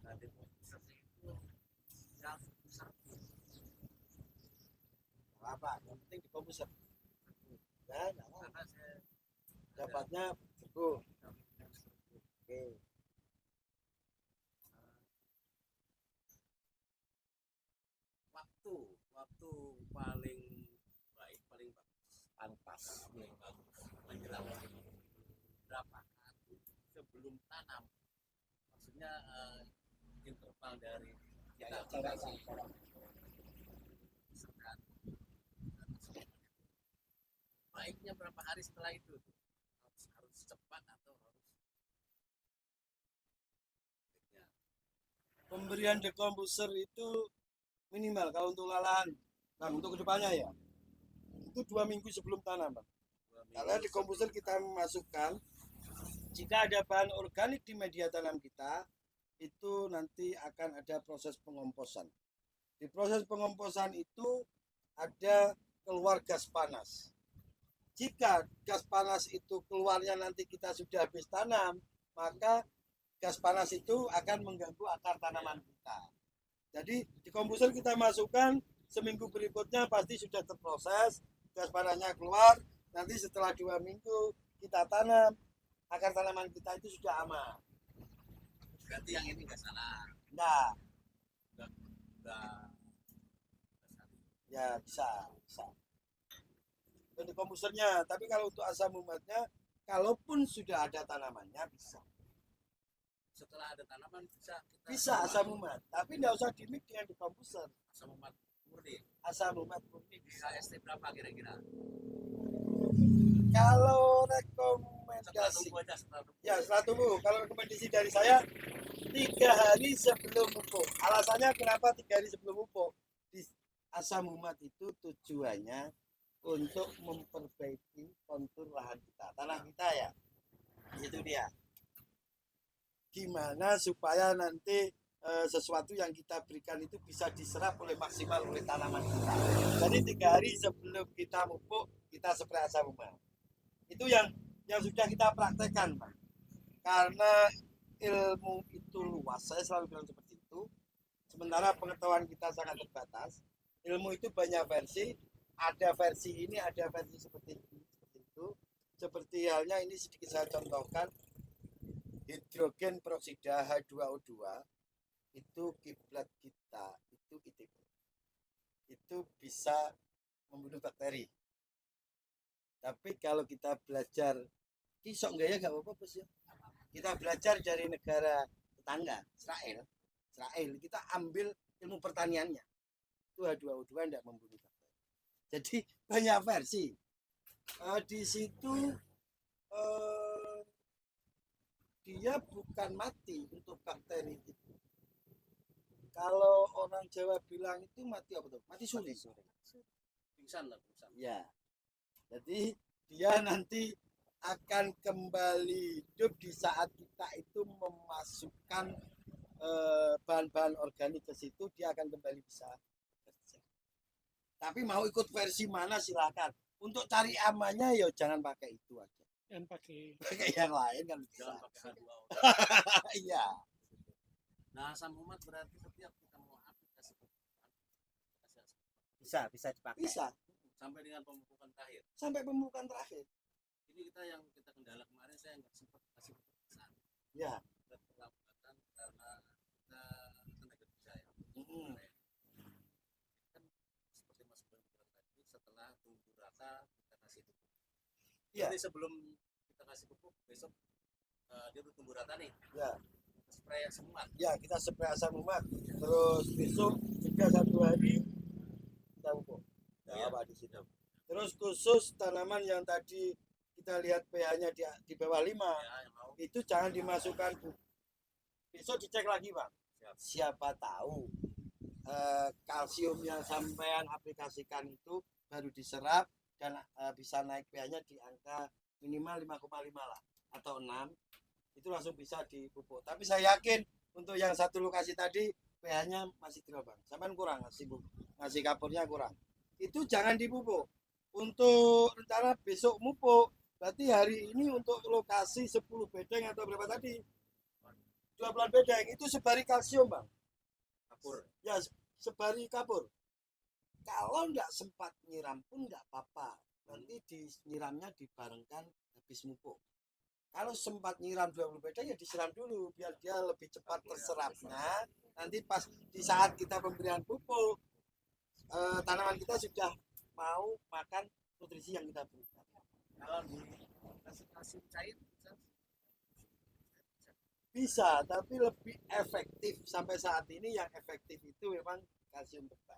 Speaker 5: Nanti besar itu yang besar
Speaker 4: Apa? Yang penting di komposer. Ya,
Speaker 5: karena saya
Speaker 4: dapatnya cukup.
Speaker 2: Oke.
Speaker 5: waktu paling baik paling
Speaker 2: Pas.
Speaker 5: bagus menjelang berapa hari sebelum tanam, maksudnya interval dari kita sekat baiknya berapa hari setelah itu harus cepat atau harus
Speaker 4: Pemberian dekomposer itu minimal kalau untuk lahan. Nah, untuk kedepannya ya. Itu 2 minggu sebelum tanam, Bang. Karena dekomposer kita masukkan jika ada bahan organik di media tanam kita, itu nanti akan ada proses pengomposan. Di proses pengomposan itu ada keluar gas panas. Jika gas panas itu keluarnya nanti kita sudah habis tanam, maka gas panas itu akan mengganggu akar tanaman kita. Jadi di komposer kita masukkan, seminggu berikutnya pasti sudah terproses, gas panasnya keluar, nanti setelah 2 minggu kita tanam, akar tanaman kita itu sudah aman.
Speaker 5: berarti yang ini nggak salah,
Speaker 4: Nah,
Speaker 5: nggak
Speaker 4: ya bisa. Untuk komposernya, tapi kalau untuk asam umatnya, kalaupun sudah ada tanamannya bisa.
Speaker 5: setelah ada tanaman
Speaker 4: Bisa asam umat, tapi tidak usah dimik dengan dekomposer.
Speaker 5: asam umat murni.
Speaker 4: Asam umat murni
Speaker 5: Bisa ST berapa kira-kira?
Speaker 4: Kalau
Speaker 5: Setelah
Speaker 4: rekomendasi,
Speaker 5: tumbuh aja, setelah tumbuh.
Speaker 4: ya setelah tumbuh, kalau rekomendasi dari saya 3 hari sebelum pupuk. Alasannya kenapa 3 hari sebelum pupuk? asam humat itu tujuannya untuk memperbaiki kontur lahan kita, tanah kita ya. Itu dia. Gimana supaya nanti sesuatu yang kita berikan itu bisa diserap oleh maksimal oleh tanaman kita. Jadi 3 hari sebelum kita pupuk kita spray asam humat. Itu yang sudah kita praktekkan, Pak. Karena ilmu itu luas, saya selalu bilang seperti itu. Sementara pengetahuan kita sangat terbatas. Ilmu itu banyak versi, ada versi ini, ada versi seperti itu. Seperti halnya ini sedikit saya contohkan, hidrogen peroksida H2O2 itu kiblat kita, itu ITB. Itu bisa membunuh bakteri. Tapi kalau kita belajar, kisok enggak ya, enggak apa-apa bos ya. Kita belajar dari negara tetangga, Israel, kita ambil ilmu pertaniannya. Itu H2O2 enggak membunuh bakteri. Jadi banyak versi. Di situ dia bukan mati untuk bakteri itu. Kalau orang Jawa bilang itu mati apa tuh? Mati suri.
Speaker 5: Pingsan lah, pingsan.
Speaker 4: Ya. Jadi dia nanti akan kembali hidup di saat kita itu memasukkan bahan-bahan organik ke situ, dia akan kembali bisa bekerja. Tapi mau ikut versi mana silakan. Untuk cari amannya ya jangan pakai itu aja.
Speaker 6: Yang pakai
Speaker 4: Yang lain kan bisa.
Speaker 5: Jangan pakai H2O.
Speaker 4: Iya.
Speaker 5: Nah, asam humat berarti setiap kita mau aplikasi pemupukan, kasih asam humat.
Speaker 2: Bisa dipakai.
Speaker 4: Bisa
Speaker 5: Sampai dengan pemupukan terakhir.
Speaker 4: sampai pemupukan terakhir.
Speaker 5: Ini kita yang kita kendala kemarin, saya nggak sempat kasih pesan.
Speaker 4: Ya.
Speaker 5: Kita terlambatan karena kita tenaga kerja ya.
Speaker 4: Mm-mm.
Speaker 5: Kan seperti Mas Bang bilang tadi, setelah tumbuh rata kita kasih pupuk.
Speaker 4: Iya.
Speaker 5: Jadi sebelum kita kasih pupuk, besok dia udah tumbuh rata nih.
Speaker 4: Ya.
Speaker 5: Spray asam humat.
Speaker 4: Ya, kita spray asam humat. Terus besok jeda 1 hari kita pupuk.
Speaker 5: Iya.
Speaker 4: Apa di situ. Terus khusus tanaman yang tadi kita lihat pH-nya di bawah 5,
Speaker 5: Ya, yang mau.
Speaker 4: itu jangan dimasukkan pupuk. Besok dicek lagi, Bang.
Speaker 5: Siap.
Speaker 4: Siapa tahu kalsium yang sampean aplikasikan itu baru diserap dan bisa naik pH-nya di angka minimal 5,5 lah atau 6. Itu langsung bisa dipupuk. Tapi saya yakin untuk yang satu lokasi tadi pH-nya masih drop, Bang. Sampean kurang ngasih kapurnya kurang. Itu jangan dipupuk. Untuk rencana besok mupuk, berarti hari ini untuk lokasi 10 bedeng atau berapa tadi? 12 bedeng itu sebari kalsium, Bang.
Speaker 5: Kapur.
Speaker 4: Ya, sebari kapur. Kalau nggak sempat nyiram pun nggak apa-apa. Nanti nyiramnya dibarengkan habis mupuk. Kalau sempat nyiram 20 bedeng ya disiram dulu biar dia lebih cepat terserapnya. Nanti pas di saat kita pemberian pupuk, tanaman kita sudah mau makan nutrisi yang kita berikan.
Speaker 5: Kalau dikasih kalsium cair
Speaker 4: Bisa, tapi lebih efektif. Sampai saat ini yang efektif itu memang kalsium berbah.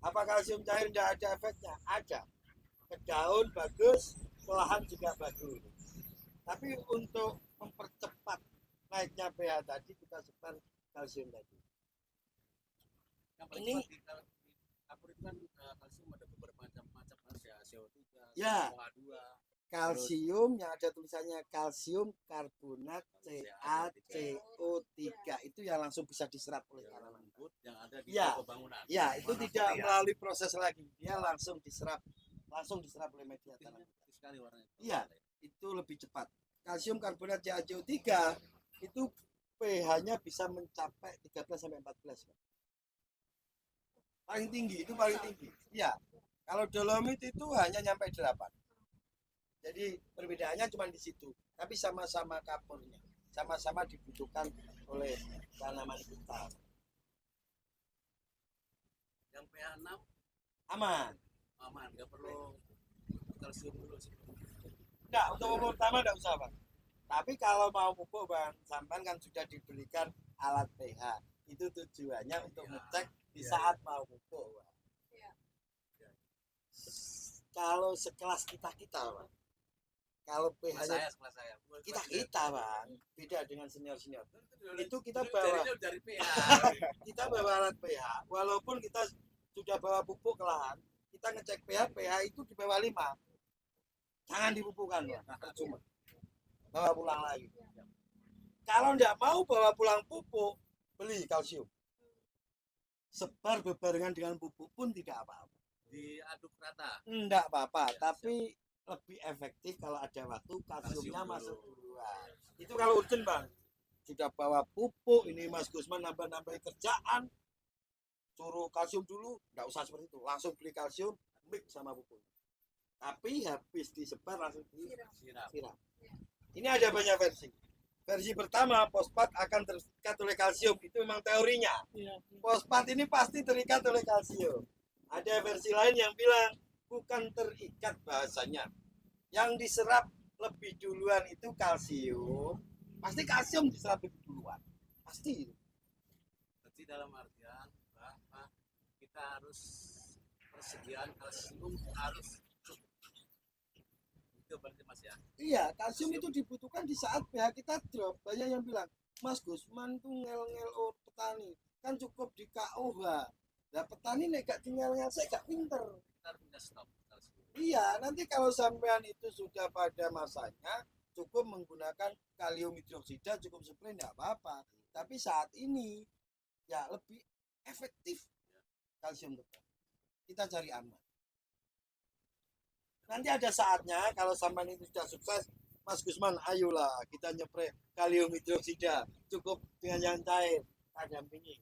Speaker 4: Apa kalsium cair tidak ada efeknya? Ada. Ke daun bagus, lahan juga bagus. Tapi untuk mempercepat naiknya pH tadi kita sebar kalsium tadi.
Speaker 5: yang paling
Speaker 4: Ini-
Speaker 5: cepat di kapur itu kan kalsium ada beberapa macam ya, CO3,
Speaker 4: Ya.
Speaker 5: CO2.
Speaker 4: Kalsium yang ada tulisannya kalsium karbonat CaCO3 itu yang langsung bisa diserap oleh tanaman.
Speaker 5: Yang ada di
Speaker 4: Ya.
Speaker 5: bangunan.
Speaker 4: Ya, itu tidak melalui proses lagi. Dia langsung diserap oleh media
Speaker 5: Putihnya
Speaker 4: tanam.
Speaker 5: putih sekali warnanya.
Speaker 4: Iya. Itu lebih cepat. Kalsium karbonat CaCO3 itu pH-nya bisa mencapai 13 sampai 14. Pak. Paling tinggi, itu paling tinggi. Iya. Kalau dolomit itu hanya nyampe 8. Jadi perbedaannya cuma di situ. Tapi sama-sama kapurnya. Sama-sama dibutuhkan oleh tanaman kita.
Speaker 5: Yang pH 6
Speaker 4: Aman.
Speaker 5: aman, nggak perlu kalsium dulu sih.
Speaker 4: Enggak, untuk pupuk pertama enggak usah, Bang. Tapi kalau mau pupuk, Bang, sampean kan sudah dibelikan alat pH. Itu tujuannya untuk ngecek di saat mau pupuk, Bang.
Speaker 1: Iya.
Speaker 4: Kalau sekelas kita, Bang. Kalau pH-nya
Speaker 5: Sekelas saya.
Speaker 4: kita, Bang, beda dengan senior-senior. Itu kita bawa
Speaker 5: Jadinya dari pH.
Speaker 4: kita bawa alat pH. Walaupun kita sudah bawa pupuk ke lahan, kita ngecek pH itu di bawah 5. Jangan dipupukkan, Pak. Percuma. Bawa pulang lagi. Kalau nggak mau bawa pulang pupuk, beli kalsium. Sebar bebarengan dengan pupuk pun tidak apa-apa.
Speaker 5: Diaduk rata.
Speaker 4: Enggak apa-apa,
Speaker 5: Ya,
Speaker 4: tapi lebih efektif kalau ada waktu kalsiumnya
Speaker 5: Kalsium
Speaker 4: masuk
Speaker 5: dulu.
Speaker 4: duluan. Itu kalau urgent, Bang. Sudah bawa pupuk, ini Mas Gusman nambah-nambahin kerjaan, suruh kalsium dulu, nggak usah seperti itu. Langsung beli kalsium, mix sama pupuk. Tapi habis disebar langsung
Speaker 5: Siram.
Speaker 4: disiram. Ini ada banyak versi. Versi pertama, fosfat akan terikat oleh kalsium. Itu memang teorinya. Fosfat ini pasti terikat oleh kalsium. Ada versi lain yang bilang bukan terikat bahasanya. Yang diserap lebih duluan itu kalsium. Pasti kalsium diserap lebih duluan. Pasti.
Speaker 5: Berarti dalam artian bahwa kita harus persediaan kalsium harus cukup. Itu berarti Mas ya.
Speaker 4: Iya, kalsium itu dibutuhkan di saat pH kita drop. Banyak yang bilang, Mas Gusman tuh ngel-ngel petani. Kan cukup di KOH. Nah, petani nek gak ngel-ngel, saya gak pinter.
Speaker 5: Kita harus punya stok kalsium.
Speaker 4: Iya, nanti kalau sampean itu sudah pada masanya, cukup menggunakan kalium hidroksida, cukup spray, enggak apa-apa. Tapi saat ini, ya lebih efektif kalsium tetap. Kita cari aman. Nanti ada saatnya, kalau sampean itu sudah sukses, Mas Gusman, ayolah kita nyepray kalium hidroksida, cukup dengan yang cair, kita dampingi.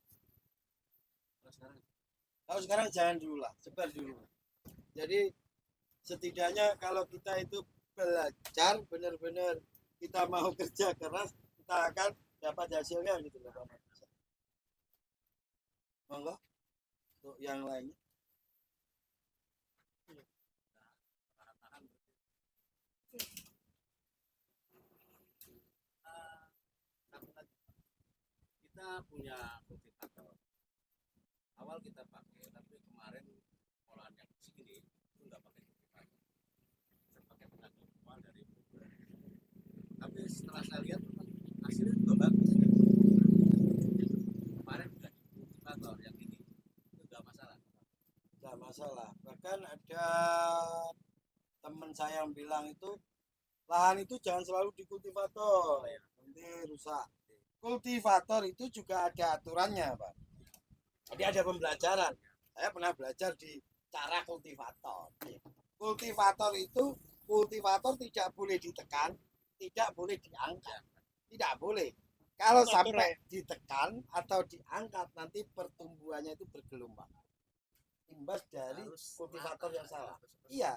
Speaker 4: Kalau sekarang jangan dulu lah, sebar dulu. Jadi setidaknya kalau kita itu belajar benar-benar kita mau kerja keras, kita akan dapat hasilnya gitu loh Pak. Monggo untuk yang lainnya.
Speaker 5: Kita punya kultivator. Awal kita pakai, tapi kemarin olahan yang segini itu nggak pakai kultivator. Saya pakai tenaga manual dari pupuk. Tapi setelah saya lihat hasilnya juga bagus. Kemarin juga di kultivator yang ini itu nggak masalah.
Speaker 4: Nggak masalah. Bahkan ada teman saya yang bilang itu lahan itu jangan selalu dikultivator, nanti rusak. Kultivator itu juga ada aturannya, Pak. Jadi ada pembelajaran. Saya pernah belajar di cara kultivator. Kultivator itu kultivator tidak boleh ditekan, tidak boleh diangkat, tidak boleh. Kalau sampai ditekan atau diangkat nanti pertumbuhannya itu bergelombang. Imbas dari
Speaker 5: Harus
Speaker 4: kultivator
Speaker 5: rata,
Speaker 4: yang salah.
Speaker 5: harus seperti
Speaker 4: Iya.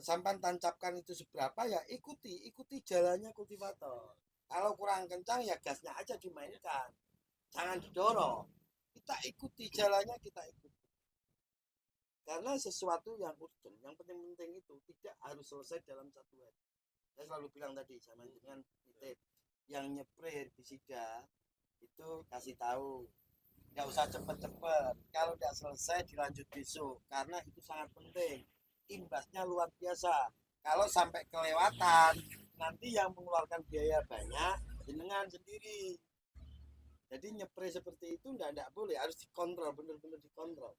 Speaker 4: Sampai tancapkan itu seberapa ya ikuti jalannya kultivator. Kalau kurang kencang ya gasnya aja dimainkan, jangan didorong. Kita ikuti jalannya, kita ikuti. Karena sesuatu yang urgent, yang penting-penting itu tidak harus selesai dalam satu hari. Saya selalu bilang tadi sama dengan titip yang nyepray herbisida itu kasih tahu, nggak usah cepet-cepet. Kalau tidak selesai dilanjut besok, karena itu sangat penting. Imbasnya luar biasa. Kalau sampai kelewatan, nanti yang mengeluarkan biaya banyak jenengan sendiri. Jadi nyepray seperti itu enggak boleh, harus dikontrol, benar-benar dikontrol.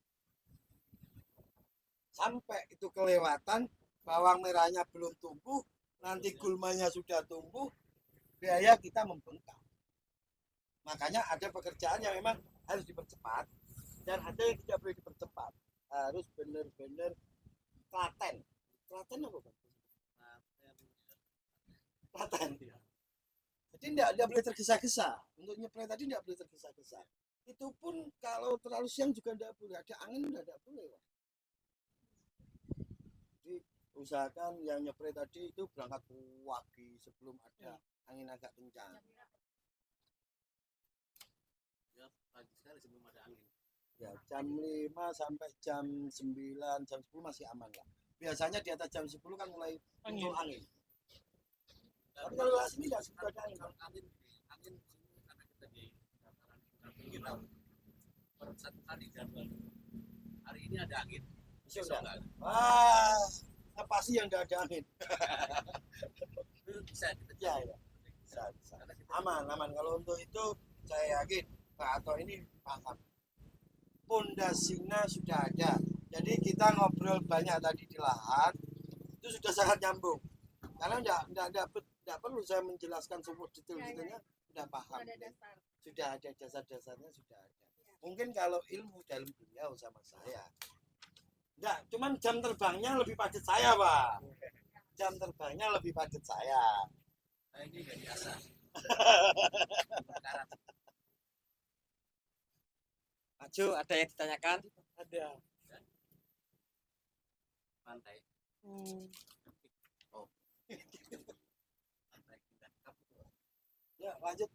Speaker 4: Sampai itu kelewatan, bawang merahnya belum tumbuh, nanti gulmanya sudah tumbuh, biaya kita membengkak. Makanya ada pekerjaan yang memang harus dipercepat dan ada yang tidak boleh dipercepat. Harus benar-benar telaten. Telaten apa, Pak? Telaten. Jadi tidak boleh tergesa-gesa. Untuk nyepray tadi tidak boleh tergesa-gesa. Itu pun kalau terlalu siang juga tidak boleh. Ada angin tidak boleh, Pak. Jadi usahakan yang nyepray tadi itu berangkat pagi sebelum ada angin agak kencang.
Speaker 5: Ya, pagi sekali sebelum ada angin.
Speaker 4: Ya, jam 5 sampai jam 9, jam 10 masih aman lah. Biasanya di atas jam 10 kan mulai muncul angin. Tapi kalau sini tidak suka ada angin.
Speaker 5: Kalau angin sini karena kita di dataran tinggi tahu. Per satu kali jadwal. Hari ini ada angin.
Speaker 4: Bisa
Speaker 5: Besok
Speaker 4: enggak?
Speaker 5: nggak ada.
Speaker 4: Wah, apa sih yang tidak ada angin?
Speaker 5: Itu bisa kita
Speaker 4: Ya, ya. Bisa.
Speaker 5: Karena kita
Speaker 4: Aman. Kalau untuk itu saya yakin Pak Ato ini paham. pondasinya sudah ada. Jadi kita ngobrol banyak tadi di lahan itu sudah sangat nyambung. Karena enggak perlu saya menjelaskan semua detail-detailnya, sudah paham.
Speaker 1: Ada dasar.
Speaker 4: Sudah ada dasar-dasarnya sudah ada. Mungkin kalau ilmu dalam beliau sama saya. Enggak, cuman jam terbangnya lebih padat saya, Pak. Jam terbangnya lebih padat saya.
Speaker 5: Nah, ini nggak biasa. Perkara
Speaker 2: Pak Jo, ada yang ditanyakan?
Speaker 6: Ada.
Speaker 5: pantai. Pantai kita kapur.
Speaker 4: Ya, lanjut.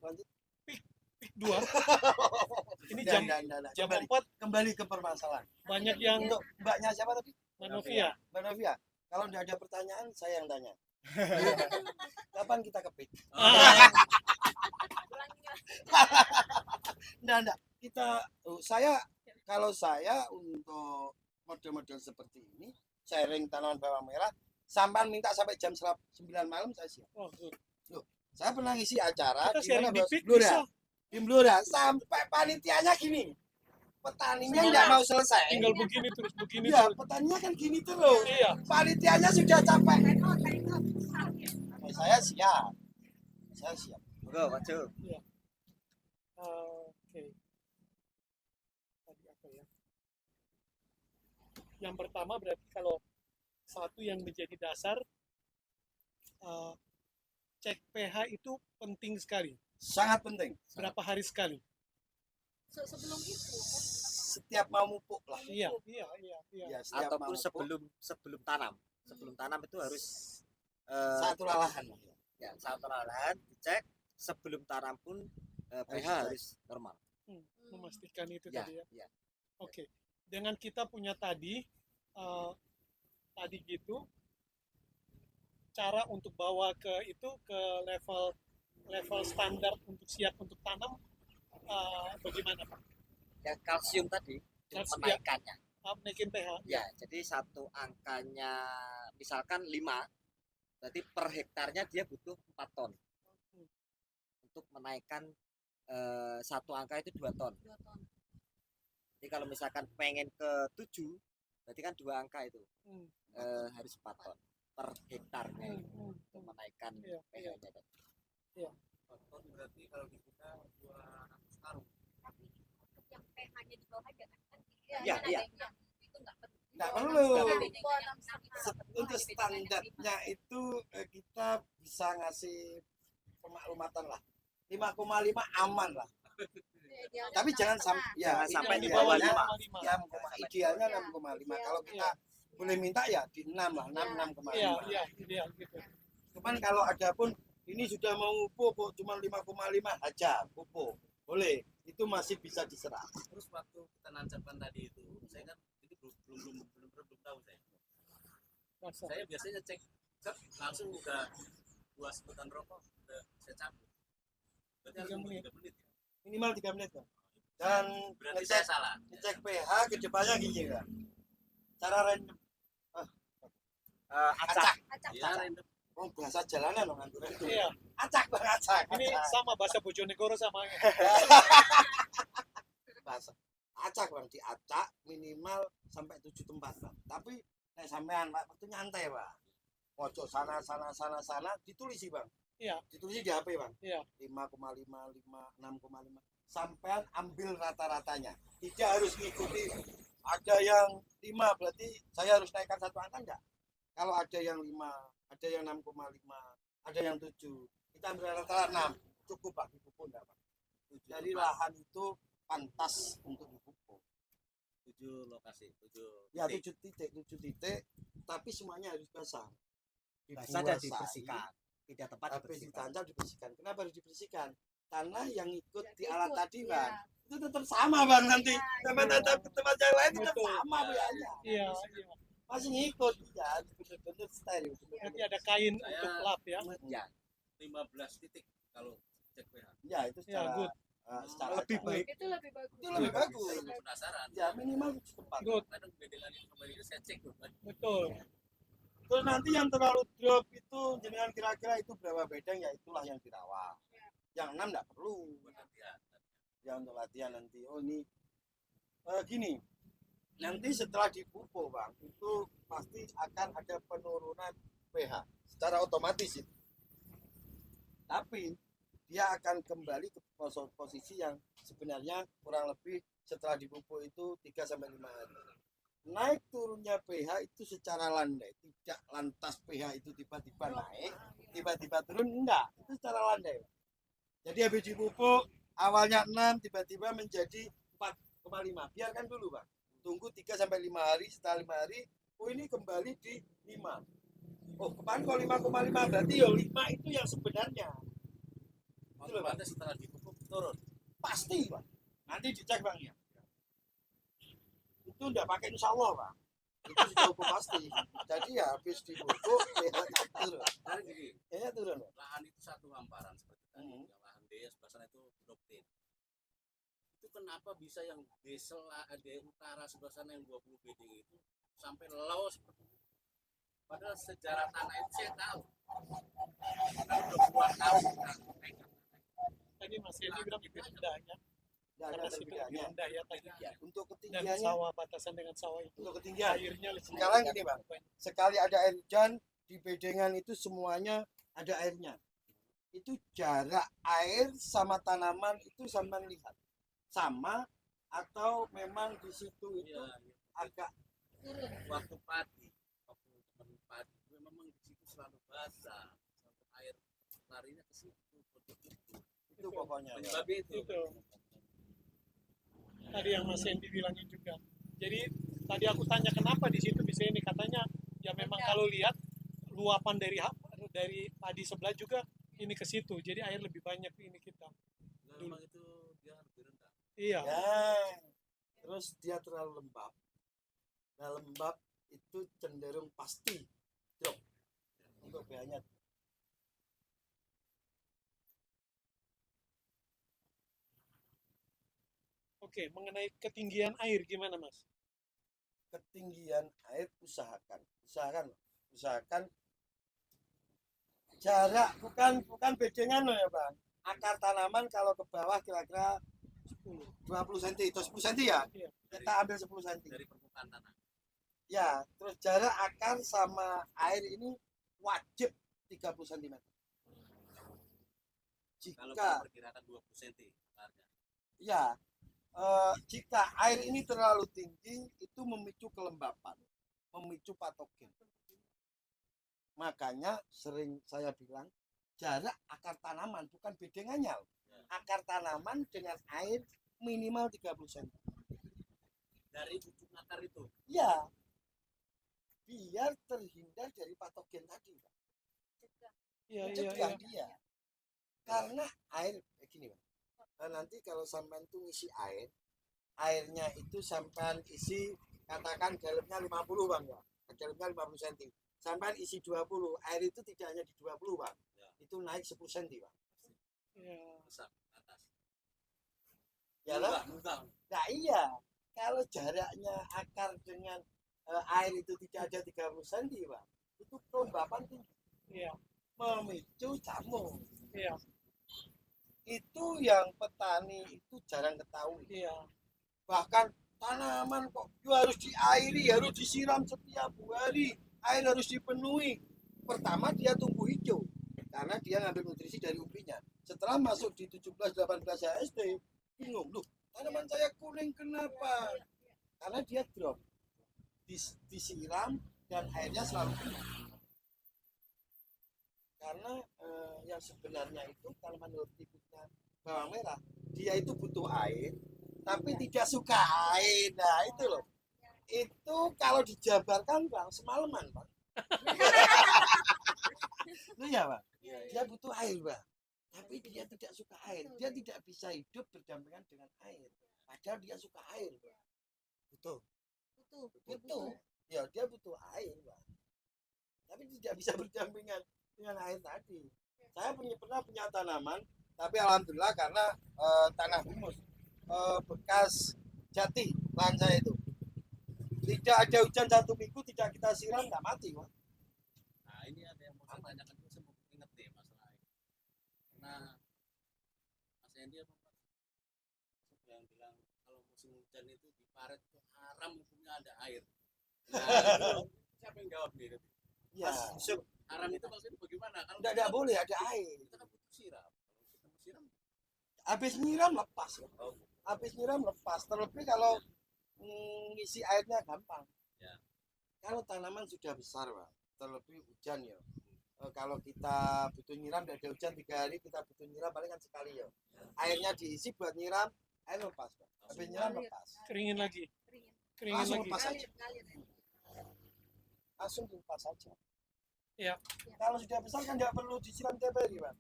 Speaker 6: Pik 2. Ini
Speaker 4: Dan,
Speaker 6: jam
Speaker 4: kembali,
Speaker 6: 4
Speaker 4: kembali ke permasalahan.
Speaker 6: banyak yang
Speaker 4: Untuk mbaknya siapa tadi?
Speaker 6: Manovia.
Speaker 4: Mbak Novia. Kalau tidak ada pertanyaan, saya yang tanya. Kapan kita ke pik? Enggak. Kalau saya untuk model-model seperti ini, sharing tanaman bawang merah, sampai minta sampai jam 9 malam saya siap.
Speaker 6: Oh, good.
Speaker 4: Saya pernah ngisi acara
Speaker 6: Kita
Speaker 4: di
Speaker 6: sharing
Speaker 4: mana
Speaker 6: di
Speaker 4: Bos?
Speaker 6: Pik
Speaker 4: Blora.
Speaker 6: bisa.
Speaker 4: Di Blora sampai panitianya gini. Petaninya nggak mau selesai.
Speaker 6: Tinggal begini terus begini
Speaker 4: Ya,
Speaker 6: terus.
Speaker 4: petaninya kan gini terus.
Speaker 6: Iya.
Speaker 4: Panitianya sudah capek. Saya siap.
Speaker 2: Monggo, Pak Jo.
Speaker 6: Oke. Tadi apa ya? Yang pertama berarti kalau satu yang menjadi dasar cek pH itu penting sekali.
Speaker 4: Sangat penting.
Speaker 6: Berapa hari sekali?
Speaker 1: Sebelum itu
Speaker 4: Setiap mau mupuk lah.
Speaker 6: Iya.
Speaker 4: Ya, setiap mau
Speaker 2: Ataupun
Speaker 4: mupuk,
Speaker 2: sebelum tanam. Sebelum tanam itu harus
Speaker 4: satu lalahan.
Speaker 2: ya satu lahan dicek. Sebelum tanam pun pH
Speaker 4: Harus
Speaker 2: harus normal.
Speaker 6: Memastikan itu
Speaker 2: Ya,
Speaker 6: tadi ya.
Speaker 2: ya.
Speaker 6: Oke. Dengan kita punya tadi gitu, cara untuk bawa ke level standar untuk siap untuk tanam bagaimana Pak?
Speaker 2: Yang kalsium tadi
Speaker 6: Kalsium,
Speaker 2: penaikannya.
Speaker 6: Naikin pH.
Speaker 2: Ya, jadi satu angkanya misalkan 5, berarti per hektarnya dia butuh 4 ton. Untuk menaikkan satu angka itu 2 ton.
Speaker 1: 2 ton.
Speaker 2: Jadi kalau misalkan pengen ke 7, berarti kan 2 angka itu harus 4 ton per hektarnya untuk menaikkan
Speaker 6: Iya,
Speaker 2: pH-nya tadi.
Speaker 5: Ton berarti kalau di kita 200 karung.
Speaker 1: Tapi untuk yang pH-nya di bawah aja kan?
Speaker 2: Iya, iya.
Speaker 1: Itu nggak perlu.
Speaker 4: Nggak perlu. Untuk
Speaker 1: Standar
Speaker 4: standarnya itu kita bisa ngasih pemaklumatan lah. 5,5 aman lah. Tapi jangan sampai
Speaker 2: Jangan sampai di
Speaker 6: bawah
Speaker 4: idealnya
Speaker 6: 5,5.
Speaker 4: ya idealnya 6,5. Kalau kita boleh minta ya di 6 lah, 6,5.
Speaker 6: Iya, ideal gitu.
Speaker 4: Cuman kalau ada pun ini sudah mau pupuk cuma 5,5 aja pupuk. Boleh. Itu masih bisa diserap.
Speaker 5: Terus waktu kita nancapkan tadi itu, saya kan itu belum tahu saya.
Speaker 6: Rasa.
Speaker 5: Saya biasanya cek langsung udah 2 sebutan rokok udah saya cabut. Berarti harus
Speaker 6: 3
Speaker 5: nunggu
Speaker 6: menit.
Speaker 5: 3 menit.
Speaker 4: Minimal 3 menit kan. Dan
Speaker 5: Berarti saya salah.
Speaker 4: ngecek pH ke depannya gini kan. Cara random.
Speaker 2: Acak.
Speaker 5: Ya, random.
Speaker 4: Oh, bahasa jalanan dong antum itu.
Speaker 6: Iya.
Speaker 4: Acak bang, acak.
Speaker 6: Ini sama bahasa Bojonegoro sama
Speaker 4: Bahasa acak bang, diacak minimal sampai 7 tempat bang. Tapi nek sampean Pak, waktu nyantai Pak. Pojok sana ditulis sih bang.
Speaker 6: Iya.
Speaker 4: Ditulis di HP bang.
Speaker 6: Iya.
Speaker 4: 5,5, 6,5. Sampean ambil rata-ratanya. Tidak harus ngikuti. Ada yang 5 berarti saya harus naikkan satu angka enggak? Kalau ada yang 5, ada yang 6,5, ada yang 7. Kita ambil rata-rata 6. Cukup Pak dipupuk enggak Pak? Jadi lahan itu pantas untuk dipupuk.
Speaker 5: 7 lokasi, 7
Speaker 4: Ya 7 titik, tapi semuanya harus basah.
Speaker 2: Basah dan
Speaker 4: Dibuasai,
Speaker 2: dibersihkan. Tidak tepat
Speaker 4: habis
Speaker 2: dibersihkan.
Speaker 4: ditancap dibersihkan. Kenapa harus dibersihkan? Tanah yang ikut
Speaker 1: Ya,
Speaker 4: di alat
Speaker 1: ikut,
Speaker 4: tadi
Speaker 1: ya.
Speaker 4: bang, itu tetap sama bang nanti. Sama tancap ke tempat yang lain tetap
Speaker 6: Betul.
Speaker 4: sama biayanya.
Speaker 6: Iya.
Speaker 4: Masih ngikut ya, bener-bener steril.
Speaker 6: Berarti ada kain
Speaker 5: Saya-
Speaker 6: untuk lap ya.
Speaker 2: Ya,
Speaker 5: 15 titik kalau cek pH.
Speaker 4: Ya itu
Speaker 6: Ya,
Speaker 4: secara,
Speaker 6: good.
Speaker 4: secara
Speaker 2: lebih
Speaker 4: acak.
Speaker 2: baik.
Speaker 1: Itu lebih bagus.
Speaker 4: Itu lebih bagus.
Speaker 5: Saya cuma penasaran.
Speaker 4: Ya minimal 7 tempat.
Speaker 6: Good.
Speaker 5: Kadang bedelan itu kembali saya cek loh.
Speaker 6: Betul.
Speaker 4: Terus nanti yang terlalu drop itu jenengan kira-kira itu berapa bedeng ya itulah yang dirawat. Yang 6 enggak perlu.
Speaker 5: Buat latihan.
Speaker 4: Ya untuk latihan nanti. Oh ini gini, nanti setelah dipupuk Bang, itu pasti akan ada penurunan pH secara otomatis itu. Tapi dia akan kembali ke posisi yang sebenarnya kurang lebih setelah dipupuk itu 3 sampai 5 hari. Naik turunnya pH itu secara landai, tidak lantas pH itu tiba-tiba naik, tiba-tiba turun, enggak, itu secara landai. Jadi habis dipupuk awalnya 6 tiba-tiba menjadi 4,5. Biarkan dulu, Pak. Tunggu 3 sampai 5 hari, setelah 5 hari, oh ini kembali di 5. Oh, kemarin kalau 5,5 berarti ya 5 itu yang sebenarnya.
Speaker 5: Otomatis setelah dipupuk turun.
Speaker 4: Pasti, Pak. Nanti dicek, Bang ya. Itu enggak pakai insya Allah, Pak. Itu sudah hukum pasti. Jadi ya habis dipupuk pH turun.
Speaker 5: Sekarang gini,
Speaker 4: pH turun, Pak.
Speaker 5: lahan itu satu hamparan seperti tadi.
Speaker 4: Hmm.
Speaker 5: Yang lahan D sebelah sana itu droptin. Itu kenapa bisa yang D utara sebelah sana yang 20 BD itu sampai low seperti itu? Padahal sejarah tanah itu saya tahu. Karena udah puluhan tahun kita pegang.
Speaker 6: Tadi Mas Hendy bilang itu rendahnya,
Speaker 4: Enggak
Speaker 6: karena
Speaker 4: ada
Speaker 6: situ lebih
Speaker 4: perbedaan.
Speaker 6: rendah ya tadi.
Speaker 4: Ya, untuk
Speaker 6: Dan
Speaker 4: ketinggiannya,
Speaker 6: sawah, batasan dengan sawah itu
Speaker 4: untuk ketinggian.
Speaker 6: airnya lebih
Speaker 4: Sekarang gini, Bang. Sekali ada air hujan di bedengan itu semuanya ada airnya. Itu jarak air sama tanaman itu sampai lihat sama atau memang di situ itu
Speaker 5: Iya,
Speaker 4: agak
Speaker 5: waktu padi, waktu teman padi itu memang di situ selalu basah, selalu air larinya ke situ,
Speaker 4: itu pokoknya. Bang.
Speaker 5: penyebab itu.
Speaker 6: itu. Tadi yang Mas Hendy bilangin juga. Jadi tadi aku tanya kenapa di situ bisa ini, katanya ya memang kalau lihat luapan dari padi sebelah juga ini ke situ. Jadi air lebih banyak ini kita.
Speaker 5: Nah, memang itu dia lebih rendah.
Speaker 6: Iya.
Speaker 4: Ya. Terus dia terlalu lembab. Nah, lembab itu cenderung pasti drop untuk pH-nya.
Speaker 6: Oke, mengenai ketinggian air gimana Mas?
Speaker 4: Ketinggian air usahakan jarak bukan bedengan loh ya Bang. Akar tanaman kalau ke bawah kira-kira 20 cm atau 10 cm ya.
Speaker 6: Iya.
Speaker 4: Kita ambil 10 cm.
Speaker 5: Dari permukaan tanah.
Speaker 4: Ya, terus jarak akar sama air ini wajib 30 cm.
Speaker 5: Kalau
Speaker 4: Jika
Speaker 5: perkirakan 20 cm akarnya.
Speaker 4: ya jika air ini terlalu tinggi itu memicu kelembapan, memicu patogen. Makanya sering saya bilang jarak akar tanaman bukan bedengannya. Akar tanaman dengan air minimal 30 cm.
Speaker 5: Dari ujung akar itu.
Speaker 4: Ya, biar terhindar dari patogen tadi, Pak.
Speaker 6: Iya, iya,
Speaker 4: Mencegah
Speaker 6: iya.
Speaker 4: dia. Karena air gini, Pak. Nanti kalau sampean tuh ngisi air, airnya itu sampean isi katakan dalamnya 50 Bang ya. Dalamnya 50 cm. Sampean isi 20, air itu tidak hanya di 20 Bang.
Speaker 5: Ya.
Speaker 4: Itu naik 10 cm Bang.
Speaker 6: Iya.
Speaker 5: Besar atas.
Speaker 4: Ya lah.
Speaker 5: Enggak.
Speaker 4: Nah iya, kalau jaraknya akar dengan air itu tidak ada 30 cm Bang, itu kelembapan tinggi,
Speaker 6: Iya.
Speaker 4: memicu jamur.
Speaker 6: Iya.
Speaker 4: Itu yang petani itu jarang ketahui.
Speaker 6: Iya.
Speaker 4: Bahkan tanaman kok harus diairi, harus disiram setiap hari, air harus dipenuhi. Pertama dia tumbuh hijau karena dia ngambil nutrisi dari umbinya. Setelah masuk di 17-18 HST, bingung loh, tanaman saya kuning kenapa? Karena dia drop, disiram dan airnya selalu penuh. Karena yang sebenarnya itu kalau menurut ibunya bawang merah, dia itu butuh air tapi tidak suka air. Nah itu loh, itu kalau dijabarkan Bang semalaman Bang. Itu ya Bang, dia butuh air Bang, tapi dia tidak suka air, dia tidak bisa hidup berdampingan dengan air, padahal dia suka air Bang. Butuh ya, dia butuh air Bang, tapi tidak bisa berdampingan dengan air tadi. Saya pernah punya tanaman, tapi alhamdulillah karena tanah humus bekas jati lahan saya itu, tidak ada hujan 1 minggu tidak kita siram nggak mati Bang.
Speaker 5: Nah, ini ada yang mau saya tanyakan itu, saya mau inget deh masalah ini. Nah, Mas Hendy apa Pak? Yang bilang kalau musim hujan itu di karet itu haram hukumnya ada air. Nah, siapa yang jawab nih?
Speaker 4: Ya,
Speaker 2: Yusuf,
Speaker 5: Haram itu maksudnya bagaimana? Kalau
Speaker 4: tidak boleh ada air.
Speaker 5: kita kan butuh siram. Kalau kita mau siram,
Speaker 4: Habis nyiram lepas ya. Habis nyiram lepas. Terlebih kalau ngisi airnya gampang.
Speaker 5: Ya.
Speaker 4: Kalau tanaman sudah besar, Pak, terlebih hujan ya. Kalau kita butuh nyiram, tidak ada hujan 3 hari, kita butuh nyiram paling kan sekali ya. Airnya diisi buat nyiram, air lepas, Pak. Habis nyiram lepas.
Speaker 6: Keringin lagi.
Speaker 1: Keringin.
Speaker 6: Keringin
Speaker 4: Langsung
Speaker 6: lagi.
Speaker 4: lepas aja.
Speaker 1: Ngalir.
Speaker 4: Langsung dilepas saja.
Speaker 6: Iya.
Speaker 4: Kalau sudah besar kan tidak perlu disiram tiap hari, Pak.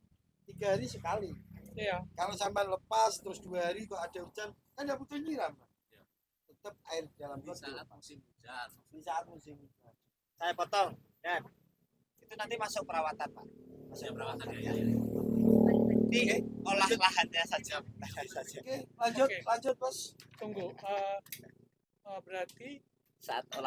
Speaker 4: 3 hari sekali.
Speaker 6: Iya.
Speaker 4: Kalau sampai lepas terus 2 hari kok ada hujan, kan tidak butuh nyiram, Pak.
Speaker 5: Ya.
Speaker 4: Tetap air di dalam
Speaker 5: di
Speaker 4: got
Speaker 5: saat
Speaker 4: dilepas.
Speaker 5: musim hujan.
Speaker 4: Di saat musim hujan.
Speaker 2: saya potong. Dan itu nanti masuk perawatan, Pak.
Speaker 5: Masih perawatan ya.
Speaker 2: Ini olah lahannya saja. saja.
Speaker 4: Oke, lanjut,
Speaker 6: Oke.
Speaker 4: lanjut, Bos.
Speaker 6: Tunggu. Berarti
Speaker 2: Saat olah